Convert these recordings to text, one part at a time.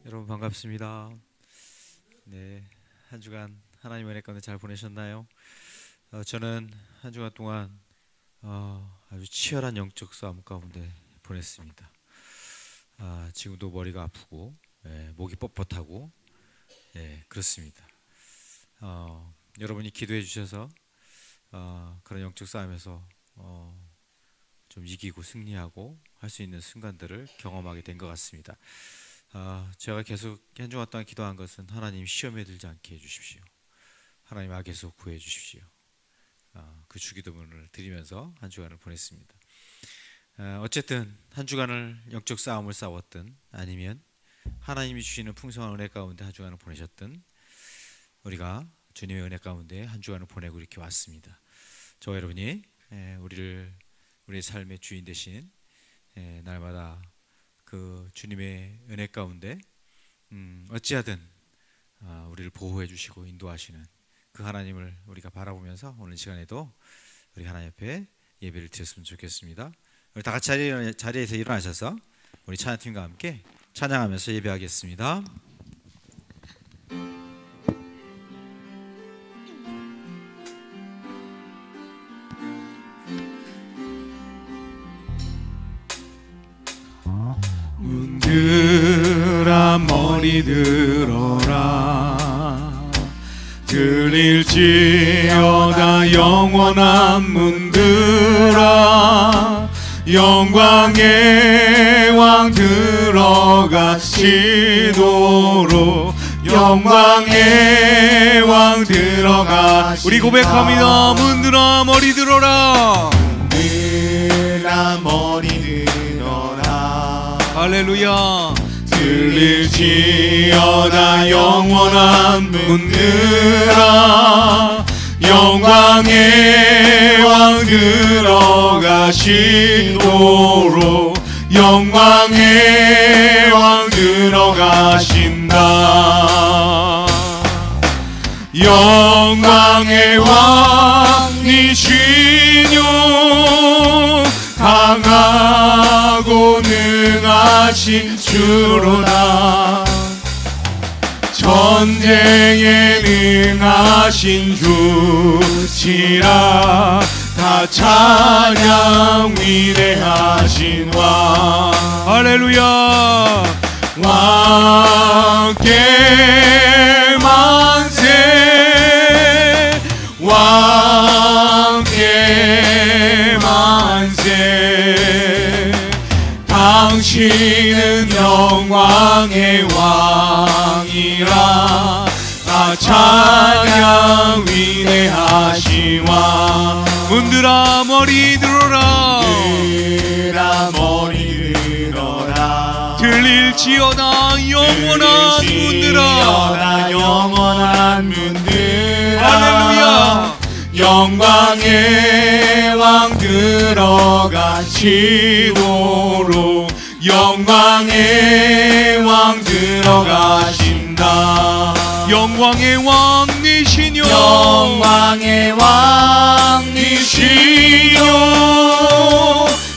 여러분 반갑습니다. 네, 한 주간 하나님 은혜 가운데 잘 보내셨나요? 저는 한 주간 동안 아주 치열한 영적 싸움 가운데 보냈습니다. 지금도 머리가 아프고 목이 뻣뻣하고 그렇습니다. 여러분이 기도해 주셔서 그런 영적 싸움에서 좀 이기고 승리하고 할 수 있는 순간들을 경험하게 된 것 같습니다. 제가 계속 한 주간 동안 기도한 것은 하나님 시험에 들지 않게 해주십시오. 하나님 악에서 구해 주십시오. 그 주기도문을 드리면서 한 주간을 보냈습니다. 어쨌든 한 주간을 영적 싸움을 싸웠든 아니면 하나님이 주시는 풍성한 은혜 가운데 한 주간을 보내셨든 우리가 주님의 은혜 가운데 한 주간을 보내고 이렇게 왔습니다. 저와 여러분이 우리의 삶의 주인 되신 날마다 그 주님의 은혜 가운데 어찌하든 우리를 보호해 주시고 인도하시는 그 하나님을 우리가 바라보면서 오늘 시간에도 우리 하나님 앞에 예배를 드렸으면 좋겠습니다. 우리 다 같이 자리에서 일어나셔서 우리 찬양팀과 함께 찬양하면서 예배하겠습니다. 문들아 머리 들어라 들릴지어다 영원한 문들아 영광의 왕 들어가시도록 영광의 왕 들어가시도록 우리 고백합니다. 문들아 머리 들어라 문들아 머리 들어라 할렐루야 들릴지어다 영원한 문들아 영광의 왕 들어가시도록 영광의 왕 들어가신다. 영광의 왕이시뇨 강하고 능하신 주로다. 전쟁에 능하신 주시라. 다 찬양 위대하신 왕 할렐루야. 왕께 만세 왕께 만세 당신은 영광의 왕이라. 다 찬양 위대하신 왕 문들아 머리 들어라 문들아 머리 들어라 들릴지어다 영원한 문들아 영원한 문들아 할렐루야. 영광의 왕 들어가시도록 영광의 왕 들어가신다. 영광의 왕이시뇨 영광의 왕이시뇨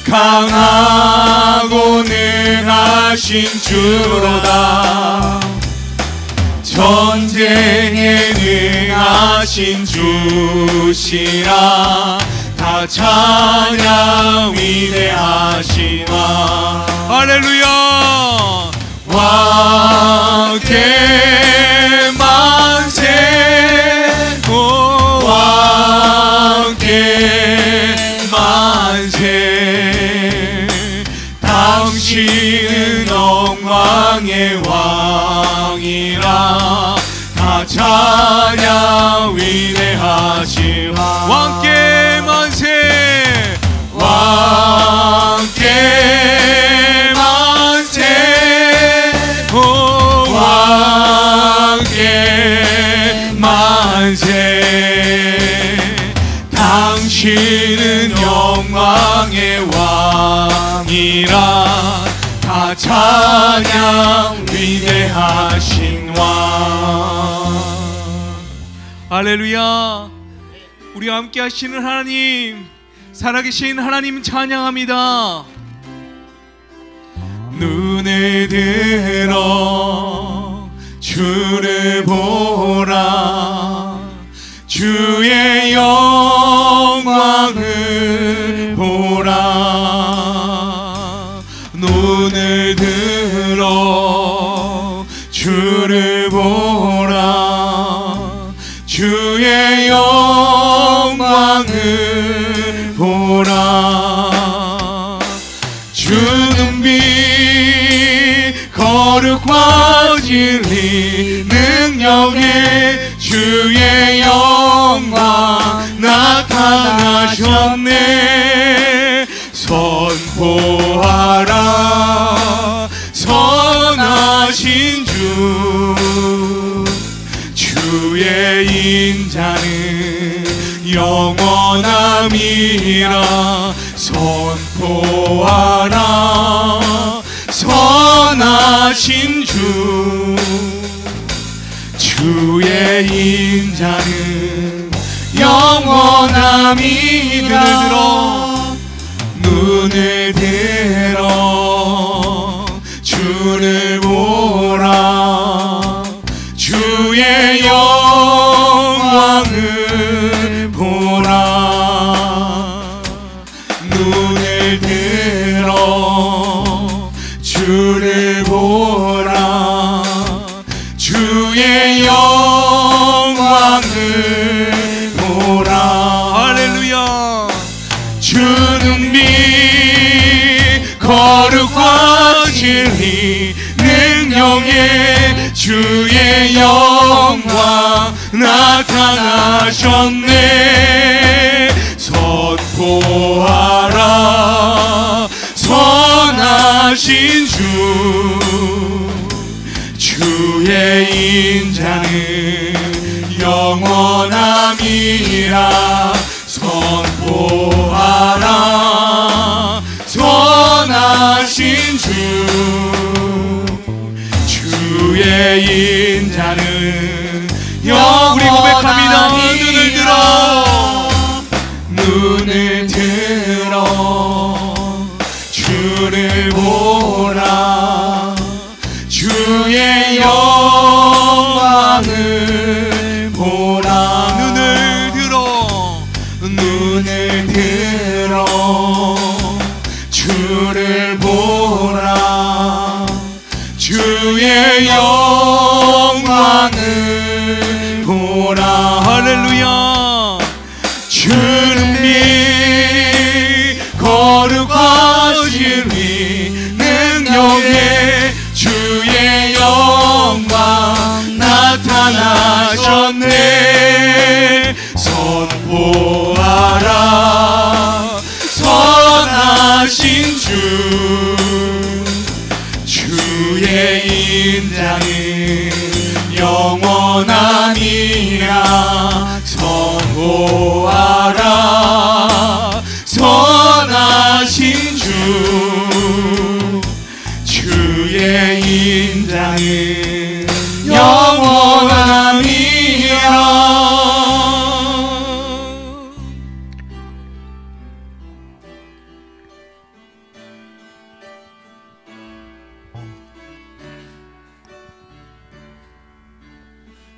강하고 능하신 주로다. 전쟁에 능하신 주시라. 다 찬양 위대하신 왕 할렐루야. 왕께 만세 왕께 만세 당신은 영광의 왕이라. 다 찬양 위대하신 왕께 만세 왕께 만세 왕께 만세 당신은 영광의 왕이라. 다 찬양 위대하신 왕 할렐루야. 우리와 함께 하시는 하나님 살아계신 하나님 찬양합니다. 눈을 들어 주를 보라. 주의 영광을 보라. 눈을 들어 주를 보라. 주의 영광을 보라. 주는 빛 거룩과 진리 능력에 주의 영광 나타나셨네. 선포하라 선하신 주. 주의 인자는 영원함이라. 선포하라 선하신 주. 주의 인자는 영원함이라. 눈을 들어 주를 보라. 주의 영광을 보라. 눈을 들어 주를 보라. 주의 영광을 보라. 할렐루야. 주는 빛 거룩과 진리 능력에 주의 영광 나타나셨네. 선포하라 선하신 주. 주의 인자는 영원함이라. 선포하라 선하신 주. 주의 인자는 우리 고백합니다. 눈을 들어 눈을 들어 주를 보라. 주의 영광을 보라. 눈을 들어 주를 보라. 주의 영광을 보라. 할렐루야. 주는 빛 거룩과 진리 능력에 주의 영광 나타나셨네. 선포하라 선하신 주. 주의 인자는 영원함이라. 선포하라 선하신 주. 주의 인자는 영원함이라.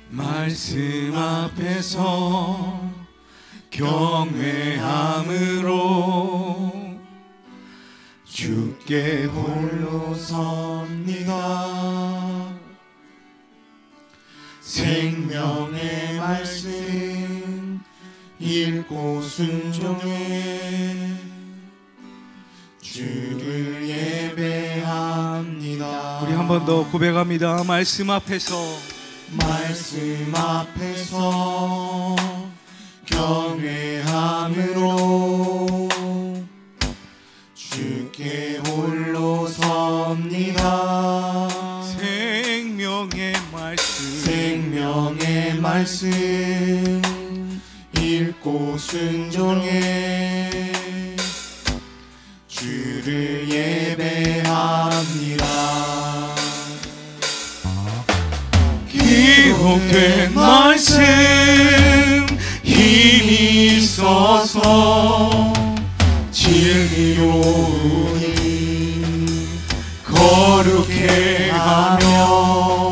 말씀 앞에서 경외함으로 주께 홀로 섭니다. 생명의 말씀 읽고 순종해 주를 예배합니다. 우리 한 번 더 고백합니다. 말씀 앞에서 경외함으로 주께 홀로 섭니다. 생명의 말씀 읽고 순종해 주를 예배합니다. 기록된 말씀 힘이 있어서 진리로우니 거룩해 하며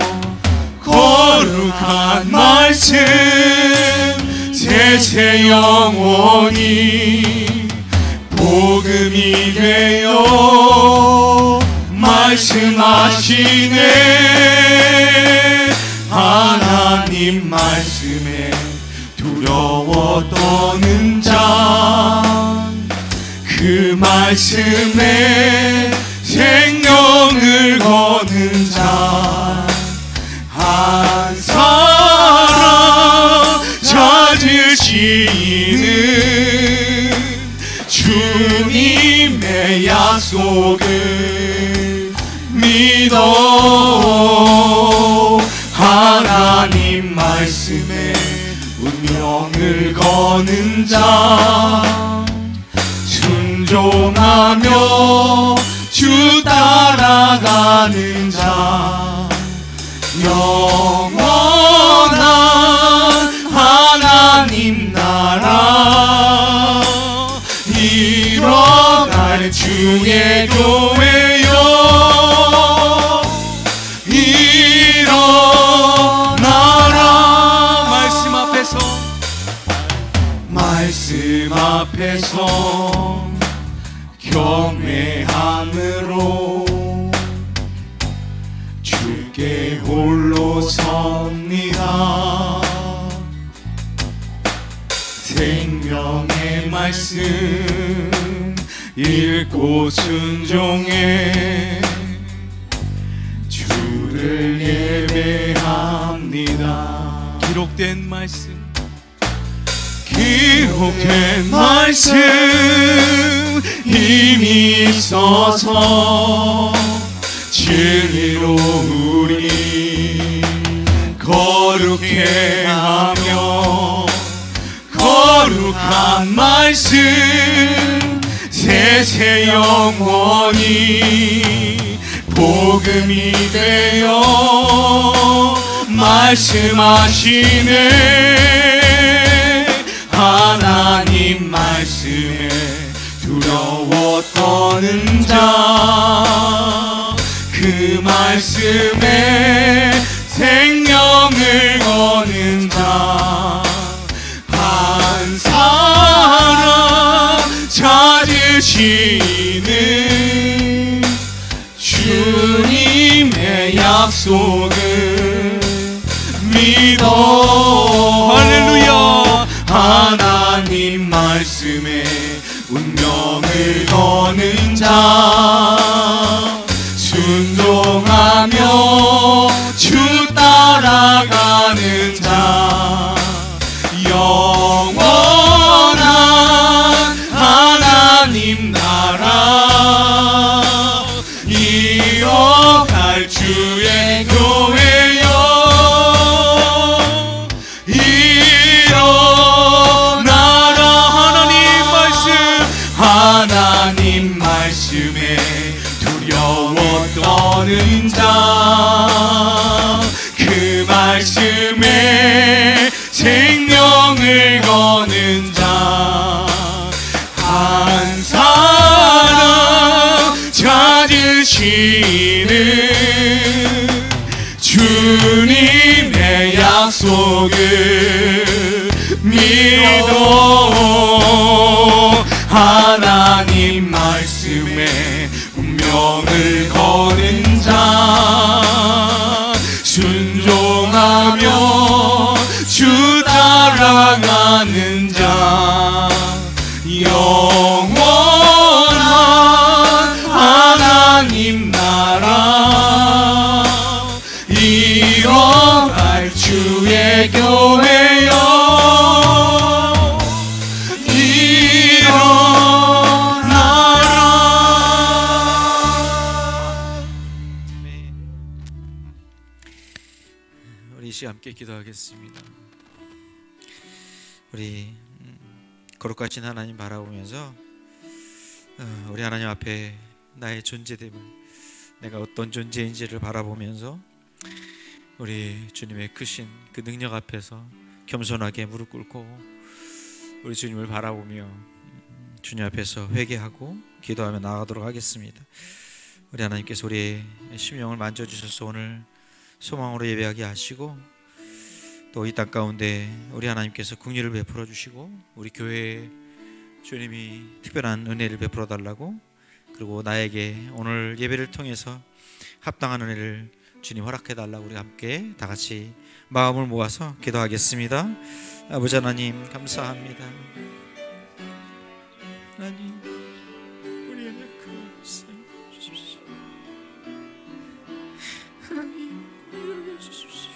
거룩한 말씀 세세 영원히 복음이 되어 말씀하시네. 하나님 말씀에 두려워 떠는 자, 그 말씀에 생명을 거는 자, 한 사람 찾으시는 주님의 약속을 믿어. 하나님 말씀에 운명을 거는 자, 순종하며 주 따라가는 자, 영원한 하나님 나라 이뤄갈 주의 교회여 일어나라. 말씀 앞에서 경외함으로 주께 홀로 섭니다. 생명의 말씀 읽고 순종해 주를 예배합니다. 기록된 말씀, 기록된 말씀 힘이 있어서 진리로 우리 거룩해 하며 거룩한 말씀 세세 영원히 복음이 되어 말씀하시네. 하나님 말씀에 두려워 떠는 자, 그 말씀에 생명을 거는 자, 한 사람 찾으시는 주님의 약속을 믿어. 할렐루야. 하나님 말씀에 운명을 거는 자, 순종하며 주 따라가는 자, 영원한 하나님 나라 이어갈 주의 교회여 하나님 말씀에 두려워 떠는 자, 그 말씀에 생명을 거는 자, 한 사람 찾으시는 주님의 약속을 믿어. 하나님 말씀에 운명을 거는 자, 순종하며 주 따라가는 자, 영원한 하나님 나라 이어갈 주의 교회여 함께 기도하겠습니다. 우리 거룩하신 하나님 바라보면서 우리 하나님 앞에 나의 존재됨을, 내가 어떤 존재인지를 바라보면서 우리 주님의 크신 그 능력 앞에서 겸손하게 무릎 꿇고 우리 주님을 바라보며 주님 앞에서 회개하고 기도하며 나아가도록 하겠습니다. 우리 하나님께서 우리의 심령을 만져주셔서 오늘 소망으로 예배하게 하시고, 또 이 땅 가운데 우리 하나님께서 긍휼을 베풀어 주시고, 우리 교회에 주님이 특별한 은혜를 베풀어 달라고, 그리고 나에게 오늘 예배를 통해서 합당한 은혜를 주님 허락해 달라고 우리 함께 다 같이 마음을 모아서 기도하겠습니다. 아버지 하나님 감사합니다. 하나님 우리에게 감사해 주십시오. 하나님 우리에게 주십시오.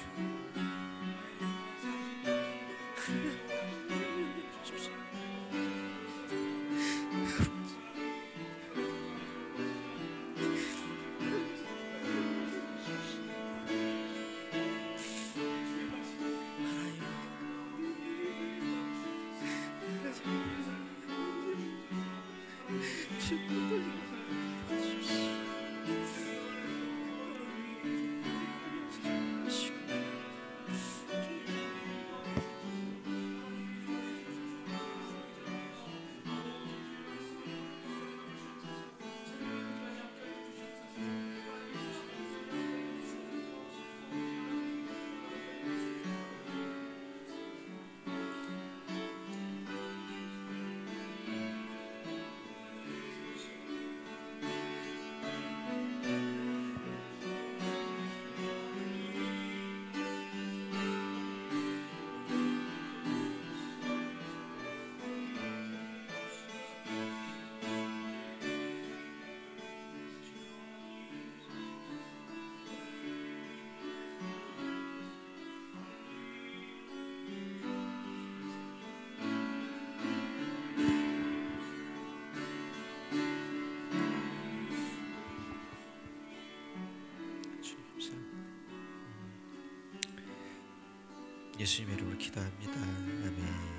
예수님의 이름으로 기도합니다. 아멘.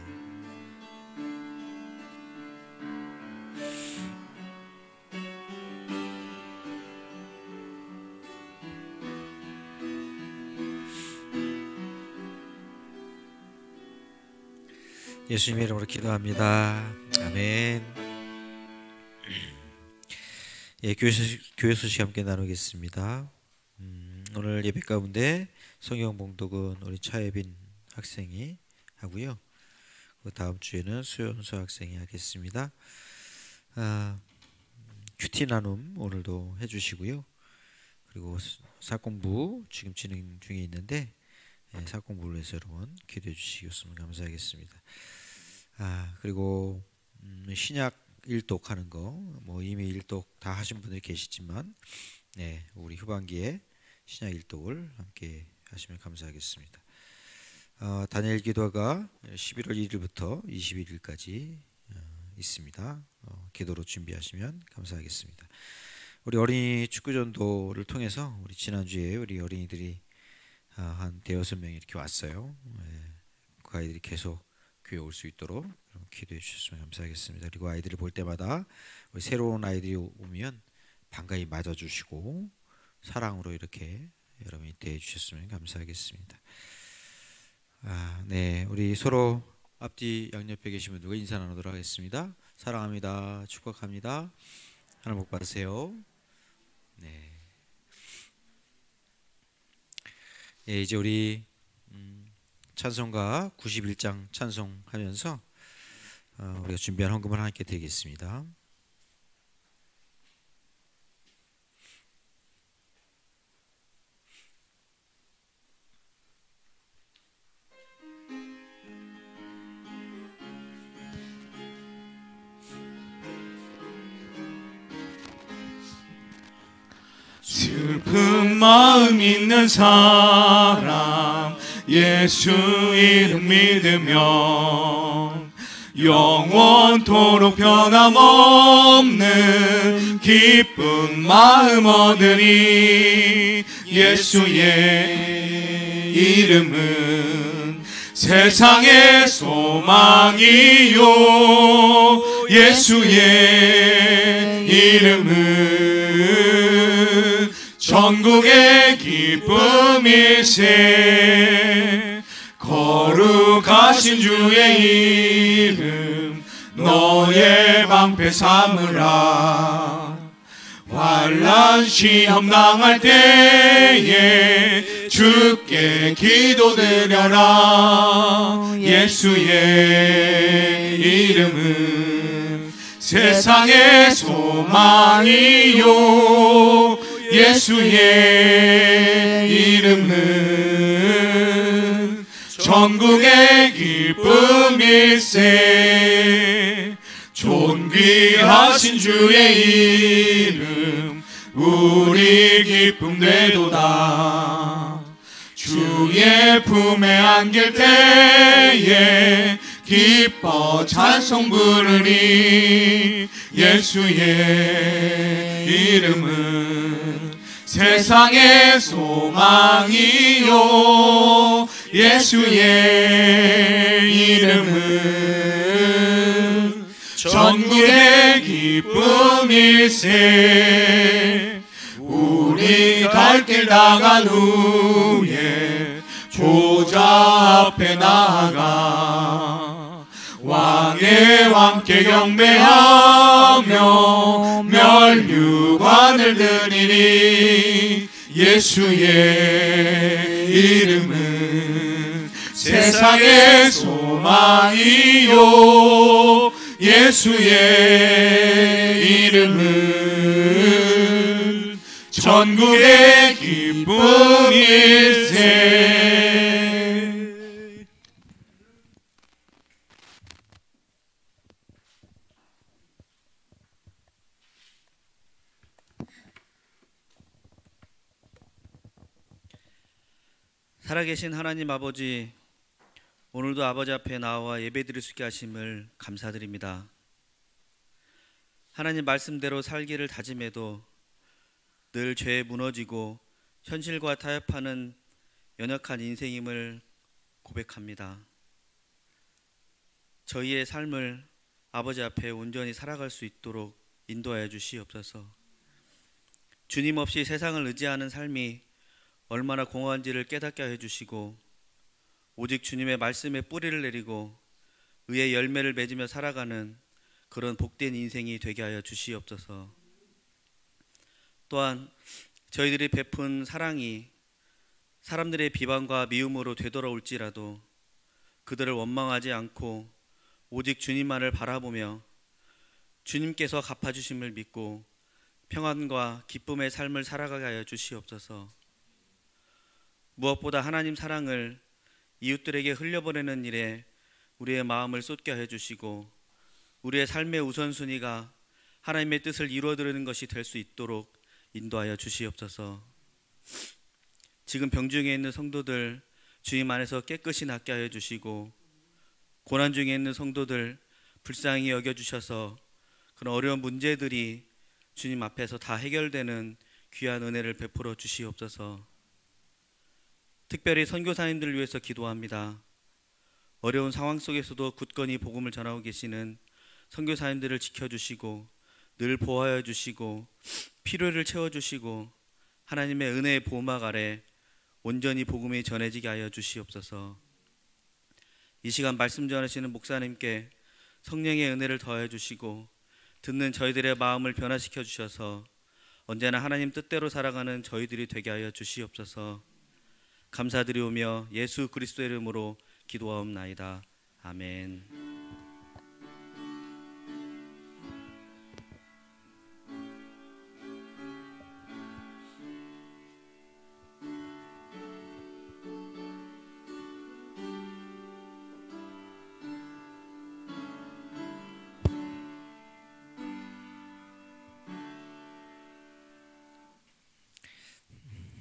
예수님의 이름으로 기도합니다. 아멘. 예, 교회 소식 함께 나누겠습니다. 오늘 예배 가운데 성경 봉독은 우리 차예빈 학생이 하고요. 그 다음 주에는 수연수 학생이 하겠습니다. 큐티 나눔 오늘도 해주시고요. 그리고 사공부 지금 진행 중에 있는데 사공부를 위해서 여러분 기도해 주시겠으면 감사하겠습니다. 그리고 신약 일독하는 거 뭐 이미 일독 다 하신 분들이 계시지만 우리 후반기에 신약 일독을 함께 하시면 감사하겠습니다. 다니엘 기도가 11월 1일부터 21일까지 있습니다. 기도로 준비하시면 감사하겠습니다. 우리 어린이 축구전도를 통해서 우리 지난주에 우리 어린이들이 한 대여섯 명이 이렇게 왔어요. 그 아이들이 계속 교회 올 수 있도록 기도해 주셨으면 감사하겠습니다. 그리고 아이들을 볼 때마다 우리 새로운 아이들이 오면 반가이 맞아주시고 사랑으로 이렇게 여러분이 대해 주셨으면 감사하겠습니다. 우리 서로 앞뒤 양옆에 계신 분들과 인사 나누도록 하겠습니다. 사랑합니다. 축복합니다. 하나님 복 받으세요. 이제 우리 찬송가 91장 찬송하면서 우리가 준비한 헌금을 함께 드리겠습니다. 슬픈 마음 있는 사람 예수 이름 믿으면 영원토록 변함없는 기쁜 마음 얻으니 예수의 이름은 세상의 소망이요 예수의 이름은 전국의 기쁨이세 거룩하신 주의 이름 너의 방패 삼으라 환난 또한 시험 당할 때에 주께 기도드려라. 예수의 이름은 세상의 소망이요, 예수의 이름은 전국의 기쁨일세. 존귀하신 주의 이름 우리 기쁨 되도다. 주의 품에 안길 때에 기뻐 찬송 부르니. 예수의 이름은 세상의 소망이요, 예수의 이름은 전국의 기쁨일세. 우리 갈 길 나간 후에 보좌 앞에 나아가 왕의 왕께 경배하며 면류관을 드리니. 예수의 이름은 세상의 소망이요, 예수의 이름은 전국의 기쁨일세. 살아계신 하나님 아버지, 오늘도 아버지 앞에 나와 예배드릴 수 있게 하심을 감사드립니다. 하나님 말씀대로 살기를 다짐해도 늘 죄에 무너지고 현실과 타협하는 연약한 인생임을 고백합니다. 저희의 삶을 아버지 앞에 온전히 살아갈 수 있도록 인도하여 주시옵소서. 주님 없이 세상을 의지하는 삶이 얼마나 공허한지를 깨닫게 해주시고, 오직 주님의 말씀에 뿌리를 내리고 의의 열매를 맺으며 살아가는 그런 복된 인생이 되게 하여 주시옵소서. 또한 저희들이 베푼 사랑이 사람들의 비방과 미움으로 되돌아올지라도 그들을 원망하지 않고 오직 주님만을 바라보며 주님께서 갚아주심을 믿고 평안과 기쁨의 삶을 살아가게 하여 주시옵소서. 무엇보다 하나님 사랑을 이웃들에게 흘려보내는 일에 우리의 마음을 쏟게 해주시고 우리의 삶의 우선순위가 하나님의 뜻을 이루어드리는 것이 될 수 있도록 인도하여 주시옵소서. 지금 병중에 있는 성도들 주님 안에서 깨끗이 낫게 하여 주시고, 고난 중에 있는 성도들 불쌍히 여겨주셔서 그런 어려운 문제들이 주님 앞에서 다 해결되는 귀한 은혜를 베풀어 주시옵소서. 특별히 선교사님들을 위해서 기도합니다. 어려운 상황 속에서도 굳건히 복음을 전하고 계시는 선교사님들을 지켜주시고 늘 보호하여 주시고 필요를 채워주시고 하나님의 은혜의 보호막 아래 온전히 복음이 전해지게 하여 주시옵소서. 이 시간 말씀 전하시는 목사님께 성령의 은혜를 더해 주시고 듣는 저희들의 마음을 변화시켜 주셔서 언제나 하나님 뜻대로 살아가는 저희들이 되게 하여 주시옵소서. 감사드리오며 예수 그리스도의 이름으로 기도하옵나이다. 아멘.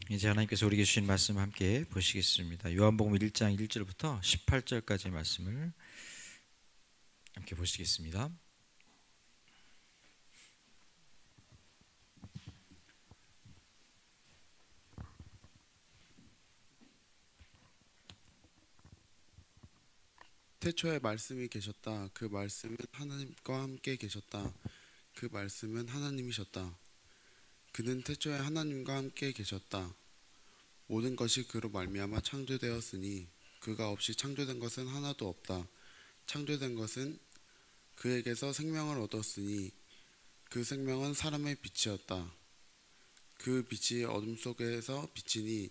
이제 하나님께서 우리에게 주신 말씀 함께 보시겠습니다. 요한복음 1장 1절부터 18절까지의 말씀을 함께 보시겠습니다. 태초에 말씀이 계셨다. 그 말씀은 하나님과 함께 계셨다. 그 말씀은 하나님이셨다. 그는 태초에 하나님과 함께 계셨다. 모든 것이 그로 말미암아 창조되었으니 그가 없이 창조된 것은 하나도 없다. 창조된 것은 그에게서 생명을 얻었으니 그 생명은 사람의 빛이었다. 그 빛이 어둠 속에서 비치니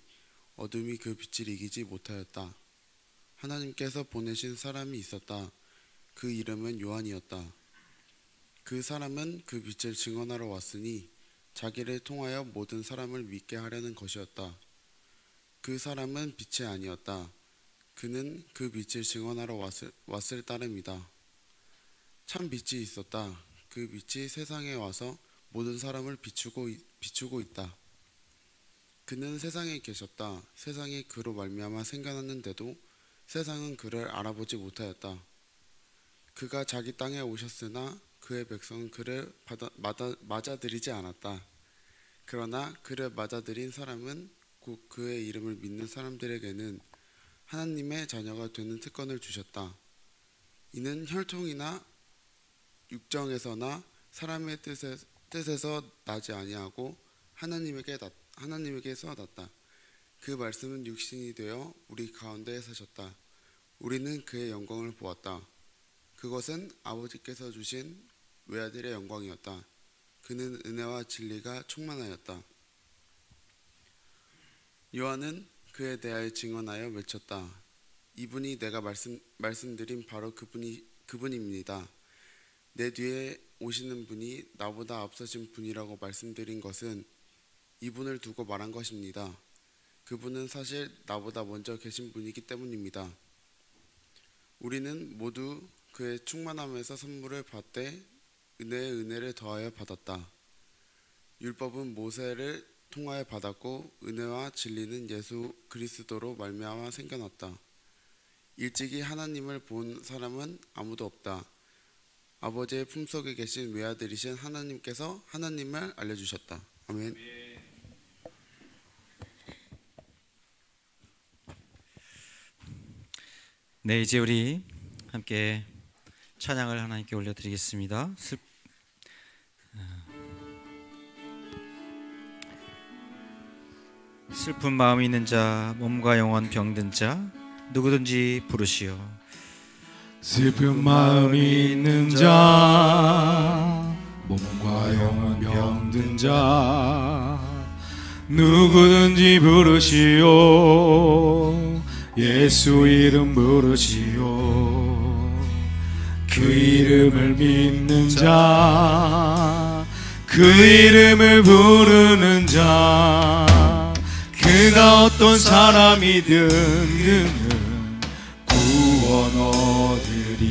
어둠이 그 빛을 이기지 못하였다. 하나님께서 보내신 사람이 있었다. 그 이름은 요한이었다. 그 사람은 그 빛을 증언하러 왔으니 자기를 통하여 모든 사람을 믿게 하려는 것이었다. 그 사람은 빛이 아니었다. 그는 그 빛을 증언하러 왔을 따름이다. 참 빛이 있었다. 그 빛이 세상에 와서 모든 사람을 비추고 있다. 그는 세상에 계셨다. 세상이 그로 말미암아 생겨났는데도 세상은 그를 알아보지 못하였다. 그가 자기 땅에 오셨으나 그의 백성은 그를 맞아들이지 않았다. 그러나 그를 맞아들인 사람은 곧 그의 이름을 믿는 사람들에게는 하나님의 자녀가 되는 특권을 주셨다. 이는 혈통이나 육정에서나 사람의 뜻에서 나지 아니하고 하나님에게서 났다. 그 말씀은 육신이 되어 우리 가운데 사셨다. 우리는 그의 영광을 보았다. 그것은 아버지께서 주신 외아들의 영광이었다. 그는 은혜와 진리가 충만하였다. 요한은 그에 대하여 증언하여 외쳤다. 이분이 내가 말씀드린 바로 그분입니다. 내 뒤에 오시는 분이 나보다 앞서신 분이라고 말씀드린 것은 이분을 두고 말한 것입니다. 그분은 사실 나보다 먼저 계신 분이기 때문입니다. 우리는 모두 그의 충만함에서 선물을 받되 은혜에 은혜를 더하여 받았다. 율법은 모세를 통하여 받았고 은혜와 진리는 예수 그리스도로 말미암아 생겨났다. 일찍이 하나님을 본 사람은 아무도 없다. 아버지의 품속에 계신 외아들이신 하나님께서 하나님을 알려주셨다. 아멘. 네, 이제 우리 함께 찬양을 하나님께 올려드리겠습니다. 슬픈 마음이 있는 자, 몸과 영혼 병든 자, 누구든지 부르시오. 슬픈 마음이 있는 자, 몸과 영혼 병든 자, 누구든지 부르시오. 예수 이름 부르시오. 그 이름을 믿는 자, 그 이름을 부르는 자, 그가 어떤 사람이든 그는 구원 얻으리.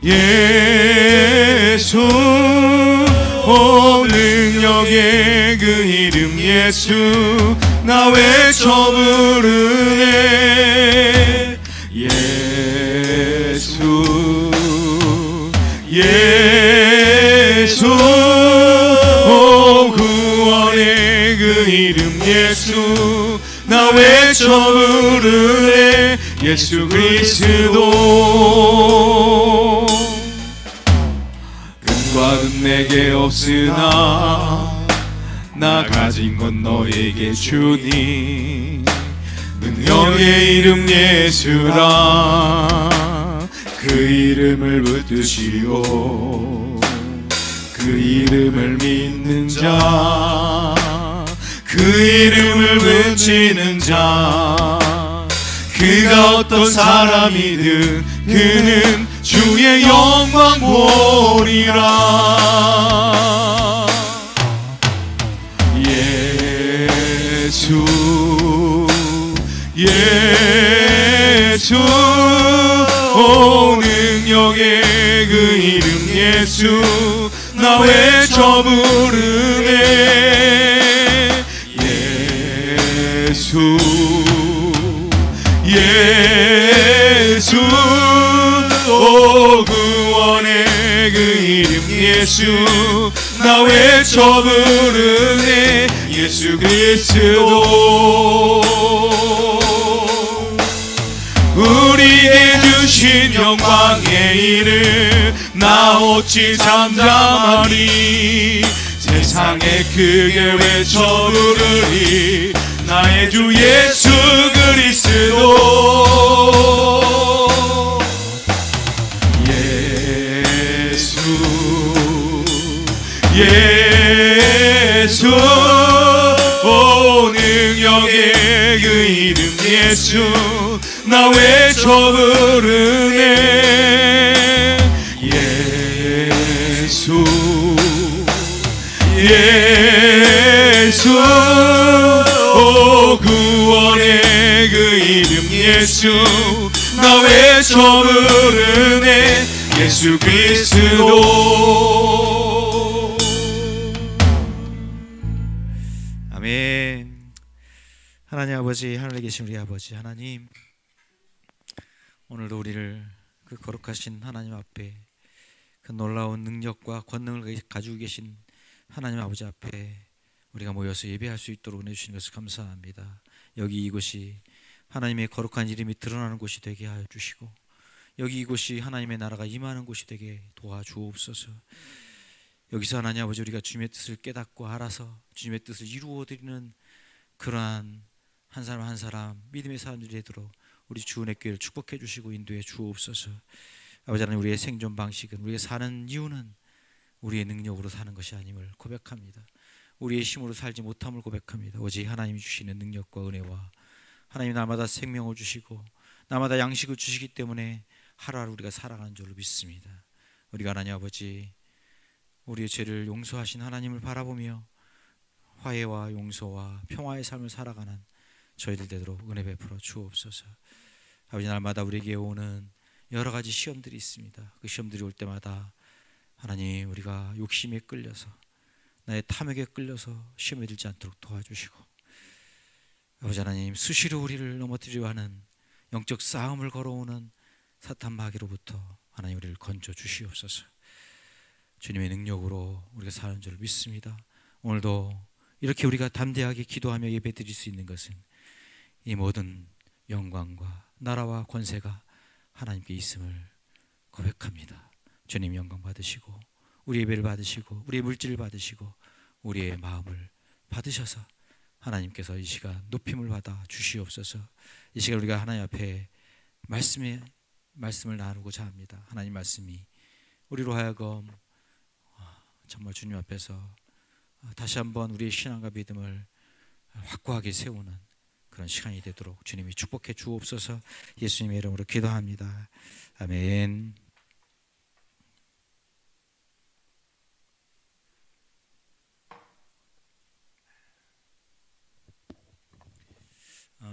예수 오 능력의 그 이름 예수 나 외쳐 부르네. 예수 오 구원의 그 이름 예수 나 외쳐 부르네. 예수 그리스도 금과 금 내게 없으나 나 가진 건 너에게 주니. 능력의 이름 예수라 그 이름을 붙드시오. 그 이름을 믿는 자, 그 이름을 외치는 자, 그가 어떤 사람이든 그는 주의 영광 보리라. 예수 오 능력의 그 이름 예수 나 외쳐 부르네. 예수 오 구원의 그 이름 예수 나 외쳐 부르네. 예수 그리스도 우리에게 주신 영광의 이름 나 어찌 잠잠하리. 세상에 크게 외쳐 부르리. 나의 주 예수 그리스도 예수 오 능력의 그 이름 예수 나 외쳐 부르네 예수 예수 오 구원의 그 이름 예수 나 외쳐 부르네 예수 그리스도. 아멘. 하나님 아버지, 하늘에 계신 우리 아버지 하나님, 오늘도 우리를 그 거룩하신 하나님 앞에 그 놀라운 능력과 권능을 가지고 계신 하나님 아버지 앞에 우리가 모여서 예배할 수 있도록 은혜 주시는 것을 감사합니다. 여기 이곳이 하나님의 거룩한 이름이 드러나는 곳이 되게 하여 주시고, 여기 이곳이 하나님의 나라가 임하는 곳이 되게 도와주옵소서. 여기서 하나님 아버지 우리가 주님의 뜻을 깨닫고 알아서 주님의 뜻을 이루어드리는 그러한 한 사람 한 사람 믿음의 사람들이 되도록 우리 주은혜 교회를 축복해 주시고 인도해 주옵소서. 아버지 하나님, 우리의 생존 방식은, 우리가 사는 이유는 우리의 능력으로 사는 것이 아님을 고백합니다. 우리의 힘으로 살지 못함을 고백합니다. 오직 하나님이 주시는 능력과 은혜와 하나님 날마다 생명을 주시고 날마다 양식을 주시기 때문에 하루하루 우리가 살아가는 줄로 믿습니다. 우리가 하나님 아버지 우리의 죄를 용서하신 하나님을 바라보며 화해와 용서와 평화의 삶을 살아가는 저희들 되도록 은혜 베풀어 주옵소서. 아버지, 날마다 우리에게 오는 여러 가지 시험들이 있습니다. 그 시험들이 올 때마다 하나님, 우리가 욕심에 끌려서 나의 탐욕에 끌려서 시험에 들지 않도록 도와주시고, 아버지 하나님, 수시로 우리를 넘어뜨리려 하는 영적 싸움을 걸어오는 사탄 마귀로부터 하나님 우리를 건져 주시옵소서. 주님의 능력으로 우리가 사는 줄 믿습니다. 오늘도 이렇게 우리가 담대하게 기도하며 예배드릴 수 있는 것은 이 모든 영광과 나라와 권세가 하나님께 있음을 고백합니다. 주님 영광 받으시고 우리 예배를 받으시고 우리의 물질을 받으시고 우리의 마음을 받으셔서 하나님께서 이 시간 높임을 받아 주시옵소서. 이 시간 우리가 하나님 앞에 말씀을 나누고자 합니다. 하나님 말씀이 우리로 하여금 정말 주님 앞에서 다시 한번 우리의 신앙과 믿음을 확고하게 세우는 그런 시간이 되도록 주님이 축복해 주옵소서. 예수님의 이름으로 기도합니다. 아멘.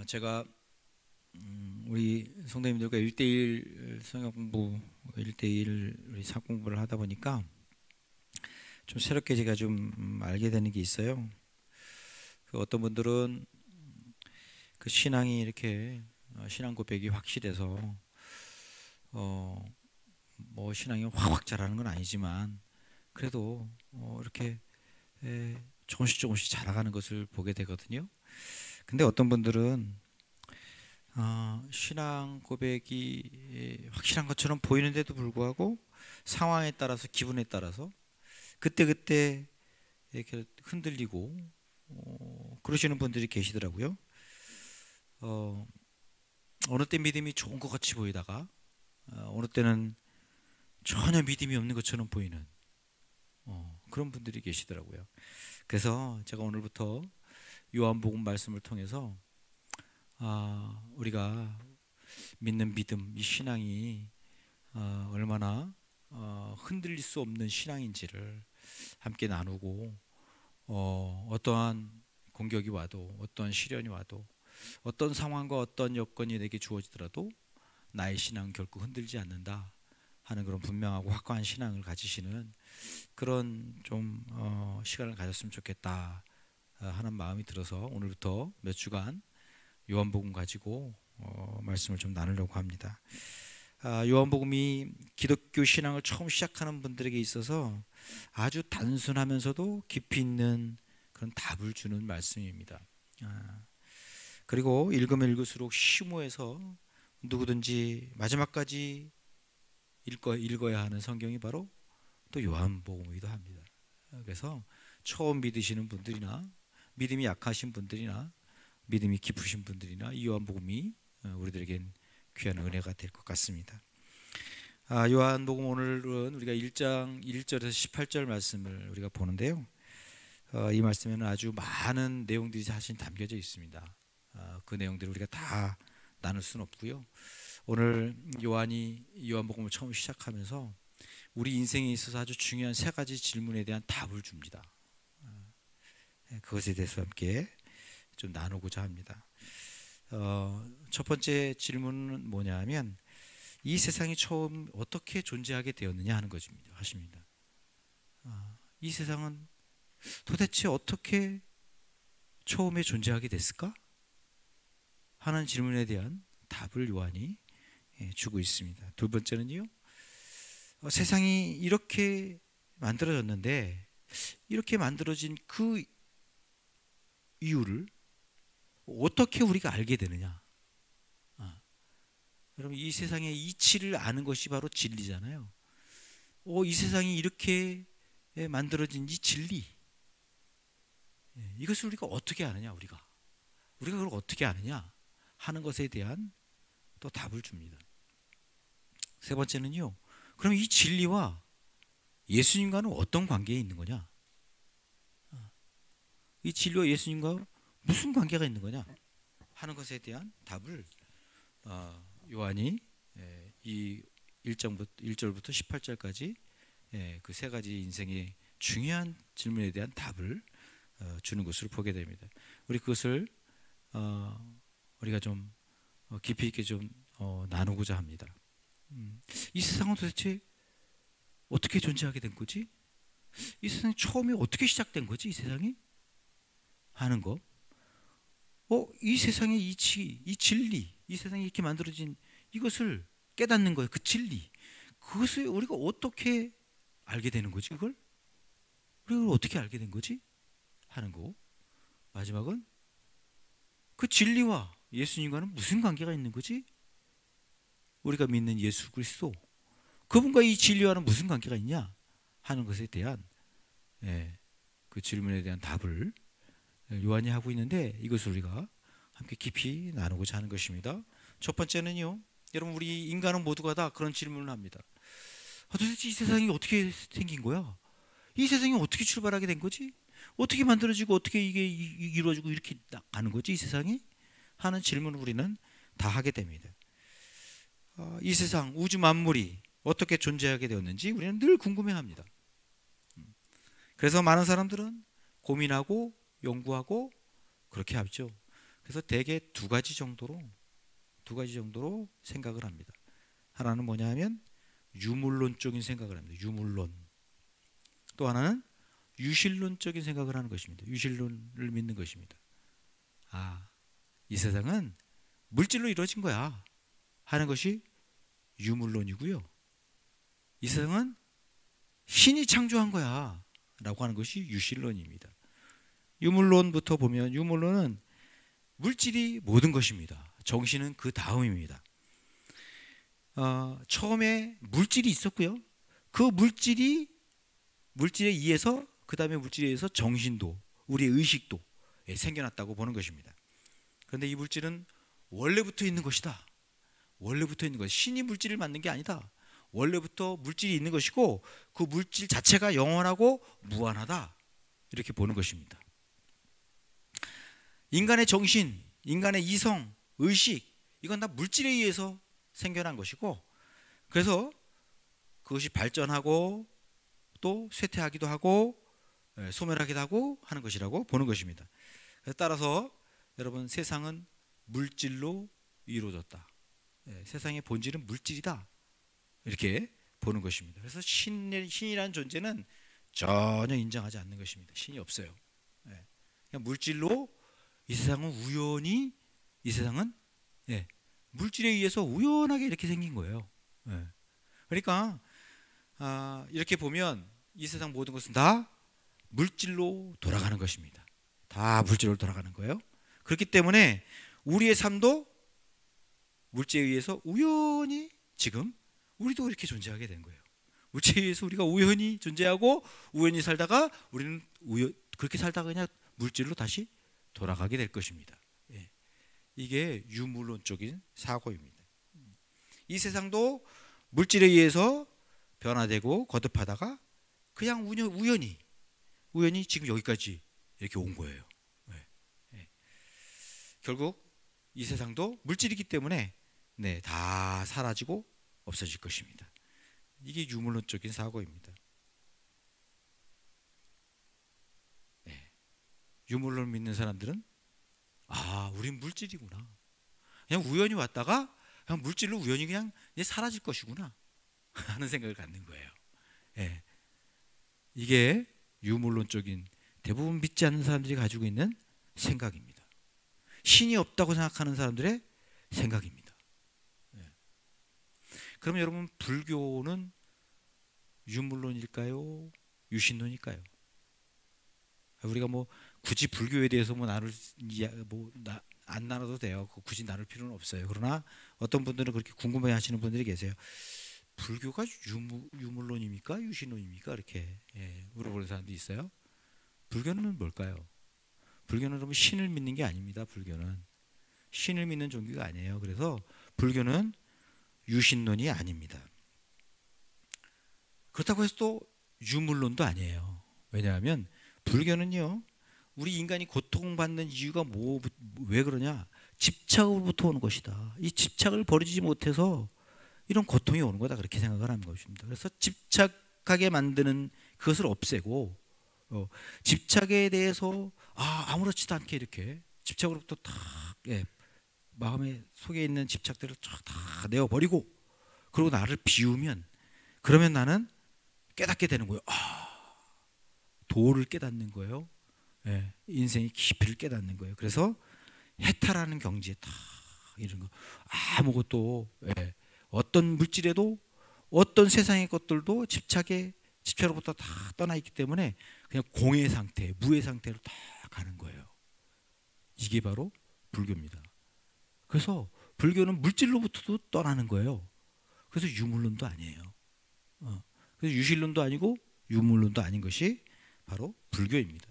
제가 우리 성도님들과 1:1 성경 공부, 1:1 우리 사역 공부를 하다 보니까 좀 새롭게 제가 좀 알게 되는 게 있어요. 그 어떤 분들은 그 신앙이 이렇게 신앙 고백이 확실해서 뭐 신앙이 확 자라는 건 아니지만 그래도 이렇게 조금씩 자라가는 것을 보게 되거든요. 근데 어떤 분들은 신앙 고백이 확실한 것처럼 보이는데도 불구하고 상황에 따라서, 기분에 따라서 그때그때 이렇게 흔들리고 그러시는 분들이 계시더라고요. 어느 때 믿음이 좋은 것 같이 보이다가 어느 때는 전혀 믿음이 없는 것처럼 보이는 그런 분들이 계시더라고요. 그래서 제가 오늘부터 요한복음 말씀을 통해서 우리가 믿는 믿음, 이 신앙이 얼마나 흔들릴 수 없는 신앙인지를 함께 나누고, 어떠한 공격이 와도, 어떠한 시련이 와도, 어떤 상황과 어떤 여건이 내게 주어지더라도 나의 신앙은 결코 흔들지 않는다 하는 그런 분명하고 확고한 신앙을 가지시는 그런 좀 시간을 가졌으면 좋겠다 하는 마음이 들어서 오늘부터 몇 주간 요한복음 가지고 말씀을 좀 나누려고 합니다. 요한복음이 기독교 신앙을 처음 시작하는 분들에게 있어서 아주 단순하면서도 깊이 있는 그런 답을 주는 말씀입니다. 그리고 읽으면 읽을수록 심오해서 누구든지 마지막까지 읽어야 하는 성경이 바로 또 요한복음이기도 합니다. 그래서 처음 믿으시는 분들이나 믿음이 약하신 분들이나 믿음이 깊으신 분들이나 이 요한복음이 우리들에겐 귀한 은혜가 될 것 같습니다. 요한복음 오늘은 우리가 1장 1절에서 18절 말씀을 우리가 보는데요. 이 말씀에는 아주 많은 내용들이 사실 담겨져 있습니다. 그 내용들을 우리가 다 나눌 수는 없고요. 오늘 요한이 요한복음을 처음 시작하면서 우리 인생에 있어서 아주 중요한 세 가지 질문에 대한 답을 줍니다. 그것에 대해서 함께 좀 나누고자 합니다. 첫 번째 질문은 뭐냐면 이 세상이 처음 어떻게 존재하게 되었느냐 하는 것입니다. 이 세상은 도대체 어떻게 처음에 존재하게 됐을까? 하는 질문에 대한 답을 요한이 주고 있습니다. 두 번째는요, 세상이 이렇게 만들어졌는데 이렇게 만들어진 그 이유를 어떻게 우리가 알게 되느냐? 여러분, 이 세상의 이치를 아는 것이 바로 진리잖아요. 이 세상이 이렇게 만들어진 이 진리, 이것을 우리가 어떻게 아느냐? 우리가 그걸 어떻게 아느냐 하는 것에 대한 또 답을 줍니다. 세 번째는요, 그럼 이 진리와 예수님과는 어떤 관계에 있는 거냐? 이 진리와 예수님과 무슨 관계가 있는 거냐 하는 것에 대한 답을 요한이 이 1절부터 18절까지 그 세 가지 인생의 중요한 질문에 대한 답을 주는 것을 보게 됩니다. 우리 그것을 우리가 좀 깊이 있게 좀 나누고자 합니다. 이 세상은 도대체 어떻게 존재하게 된 거지? 이 세상이 처음에 어떻게 시작된 거지? 이 세상이? 하는 거. 이 세상의 이치, 이 진리, 이 세상이 이렇게 만들어진 이것을 깨닫는 거예요. 그 진리. 그것을 우리가 어떻게 알게 되는 거지? 우리가 어떻게 알게 된 거지? 하는 거. 마지막은 그 진리와 예수님과는 무슨 관계가 있는 거지? 우리가 믿는 예수 그리스도, 그분과 이 진리와는 무슨 관계가 있냐 하는 것에 대한 그 질문에 대한 답을 요한이 하고 있는데, 이것을 우리가 함께 깊이 나누고자 하는 것입니다. 첫 번째는요, 여러분, 우리 인간은 모두가 다 그런 질문을 합니다. 도대체 이 세상이 어떻게 생긴 거야? 이 세상이 어떻게 출발하게 된 거지? 어떻게 만들어지고 어떻게 이게 이루어지고 이렇게 가는 거지? 이 세상이? 하는 질문을 우리는 다 하게 됩니다. 이 세상, 우주 만물이 어떻게 존재하게 되었는지 우리는 늘 궁금해합니다. 그래서 많은 사람들은 고민하고 연구하고 그렇게 하죠. 그래서 대개 두 가지 정도로 생각을 합니다. 하나는 뭐냐 하면 유물론적인 생각을 합니다. 유물론. 또 하나는 유실론적인 생각을 하는 것입니다. 유실론을 믿는 것입니다. 이 세상은 물질로 이루어진 거야 하는 것이 유물론이고요. 이 세상은 신이 창조한 거야 라고 하는 것이 유실론입니다. 유물론부터 보면, 유물론은 물질이 모든 것입니다. 정신은 그 다음입니다. 처음에 물질이 있었고요. 그 물질에 의해서, 그 다음에 물질에 의해서 정신도, 우리의 의식도 생겨났다고 보는 것입니다. 그런데 이 물질은 원래부터 있는 것이다. 원래부터 있는 것. 신이 물질을 만든 게 아니다. 원래부터 물질이 있는 것이고 그 물질 자체가 영원하고 무한하다. 이렇게 보는 것입니다. 인간의 정신, 인간의 이성, 의식, 이건 다 물질에 의해서 생겨난 것이고, 그래서 그것이 발전하고 또 쇠퇴하기도 하고 소멸하기도 하고 하는 것이라고 보는 것입니다. 그래서 따라서 여러분, 세상은 물질로 이루어졌다. 세상의 본질은 물질이다. 이렇게 보는 것입니다. 그래서 신이라는 존재는 전혀 인정하지 않는 것입니다. 신이 없어요. 그냥 물질로 이 세상은 우연히, 이 세상은 물질에 의해서 우연하게 이렇게 생긴 거예요. 그러니까 이렇게 보면 이 세상 모든 것은 다 물질로 돌아가는 것입니다. 다 물질로 돌아가는 거예요. 그렇기 때문에 우리의 삶도 물질에 의해서 우연히 지금 우리도 이렇게 존재하게 된 거예요. 물질에 의해서 우리가 우연히 존재하고 우연히 살다가 우리는 그렇게 살다가 그냥 물질로 다시 돌아가게 될 것입니다. 이게 유물론적인 사고입니다. 이 세상도 물질에 의해서 변화되고 거듭하다가 그냥 우연히 지금 여기까지 이렇게 온 거예요. 결국 이 세상도 물질이기 때문에 다 사라지고 없어질 것입니다. 이게 유물론적인 사고입니다. 유물론 믿는 사람들은 우린 물질이구나. 그냥 우연히 왔다가 그냥 물질로 우연히 그냥 이제 사라질 것이구나 하는 생각을 갖는 거예요. 이게 유물론적인 대부분 믿지 않는 사람들이 가지고 있는 생각입니다. 신이 없다고 생각하는 사람들의 생각입니다. 그러면 여러분, 불교는 유물론일까요? 유신론일까요? 우리가 굳이 불교에 대해서 안 나눠도 돼요. 굳이 나눌 필요는 없어요. 그러나 어떤 분들은 그렇게 궁금해하시는 분들이 계세요. 불교가 유물론입니까? 유신론입니까? 이렇게 물어보는 사람도 있어요. 불교는 뭘까요? 불교는 그러면 신을 믿는 게 아닙니다. 불교는 신을 믿는 종교가 아니에요. 그래서 불교는 유신론이 아닙니다. 그렇다고 해서 또 유물론도 아니에요. 왜냐하면 불교는요, 우리 인간이 고통받는 이유가 왜 그러냐? 집착으로부터 오는 것이다. 이 집착을 버리지 못해서 이런 고통이 오는 거다, 그렇게 생각을 하는 것입니다. 그래서 집착하게 만드는 그것을 없애고, 집착에 대해서 아무렇지도 않게 이렇게 집착으로부터 마음의 속에 있는 집착들을 다 내어버리고, 그리고 나를 비우면, 그러면 나는 깨닫게 되는 거예요. 도를 깨닫는 거예요. 인생의 깊이를 깨닫는 거예요. 그래서 해탈하는 경지에 다 이런 거, 아무것도 어떤 물질에도 어떤 세상의 것들도 집착으로부터 다 떠나 있기 때문에 그냥 공의 상태, 무의 상태로 다 가는 거예요. 이게 바로 불교입니다. 그래서 불교는 물질로부터도 떠나는 거예요. 그래서 유물론도 아니에요. 그래서 유실론도 아니고 유물론도 아닌 것이 바로 불교입니다.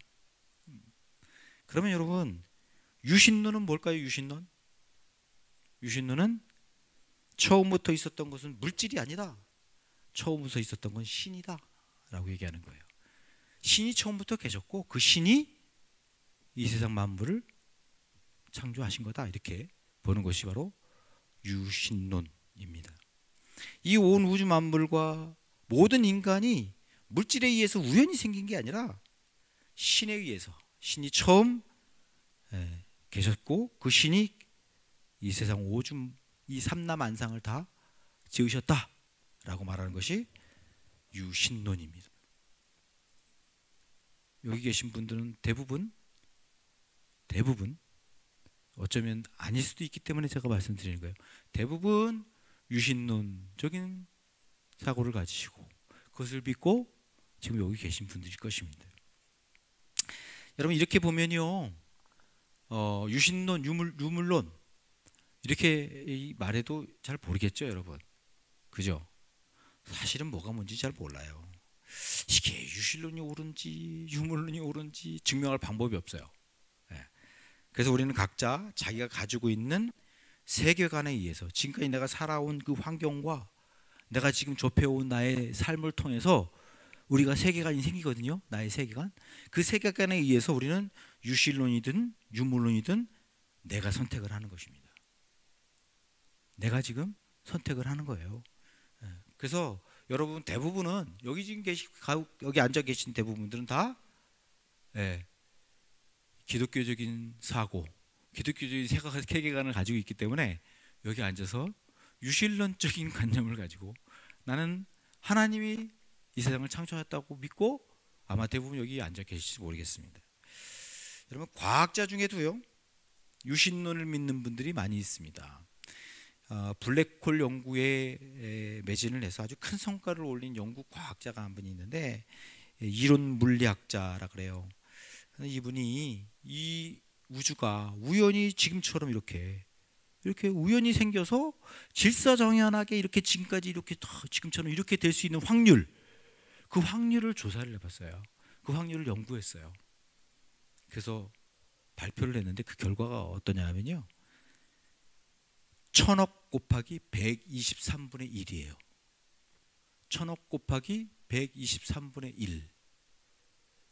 그러면 여러분, 유신론은 뭘까요? 유신론? 유신론은 처음부터 있었던 것은 물질이 아니다. 처음부터 있었던 건 신이다 라고 얘기하는 거예요. 신이 처음부터 계셨고 그 신이 이 세상 만물을 창조하신 거다, 이렇게 보는 것이 바로 유신론입니다. 이 온 우주 만물과 모든 인간이 물질에 의해서 우연히 생긴 게 아니라 신에 의해서, 신이 처음 계셨고 그 신이 이 세상 이 삼라만상을 다 지으셨다라고 말하는 것이 유신론입니다. 여기 계신 분들은 대부분 어쩌면 아닐 수도 있기 때문에 제가 말씀드리는 거예요. 대부분 유신론적인 사고를 가지시고 그것을 믿고 지금 여기 계신 분들일 것입니다. 여러분, 이렇게 보면요, 유신론, 유물론 이렇게 말해도 잘 모르겠죠, 여러분. 그죠? 사실은 뭐가 뭔지 잘 몰라요. 이게 유신론이 옳은지 유물론이 옳은지 증명할 방법이 없어요. 그래서 우리는 각자 자기가 가지고 있는 세계관에 의해서 지금까지 내가 살아온 그 환경과 내가 지금 접해온 나의 삶을 통해서 우리가 세계관이 생기거든요. 나의 세계관. 그 세계관에 의해서 우리는 유신론이든 유물론이든 내가 선택을 하는 것입니다. 내가 지금 선택을 하는 거예요. 그래서 여러분 대부분은 여기 앉아 계신 대부분들은 다 기독교적인 사고, 기독교적인 세계관을 가지고 있기 때문에 여기 앉아서 유신론적인 관념을 가지고 나는 하나님이 이 세상을 창조했다고 믿고 아마 대부분 여기 앉아 계실지 모르겠습니다. 여러분, 과학자 중에도요 유신론을 믿는 분들이 많이 있습니다. 블랙홀 연구에 매진을 해서 아주 큰 성과를 올린 영국 과학자가 한 분이 있는데 이론 물리학자라 그래요. 이분이 이 우주가 우연히 지금처럼 이렇게 우연히 생겨서 질서정연하게 이렇게 지금까지 이렇게 지금처럼 이렇게 될 수 있는 확률, 그 확률을 조사를 해봤어요. 그 확률을 연구했어요. 그래서 발표를 했는데 그 결과가 어떠냐 하면요, 1000억 곱하기 123분의 1이에요. 천억 곱하기 123분의 1.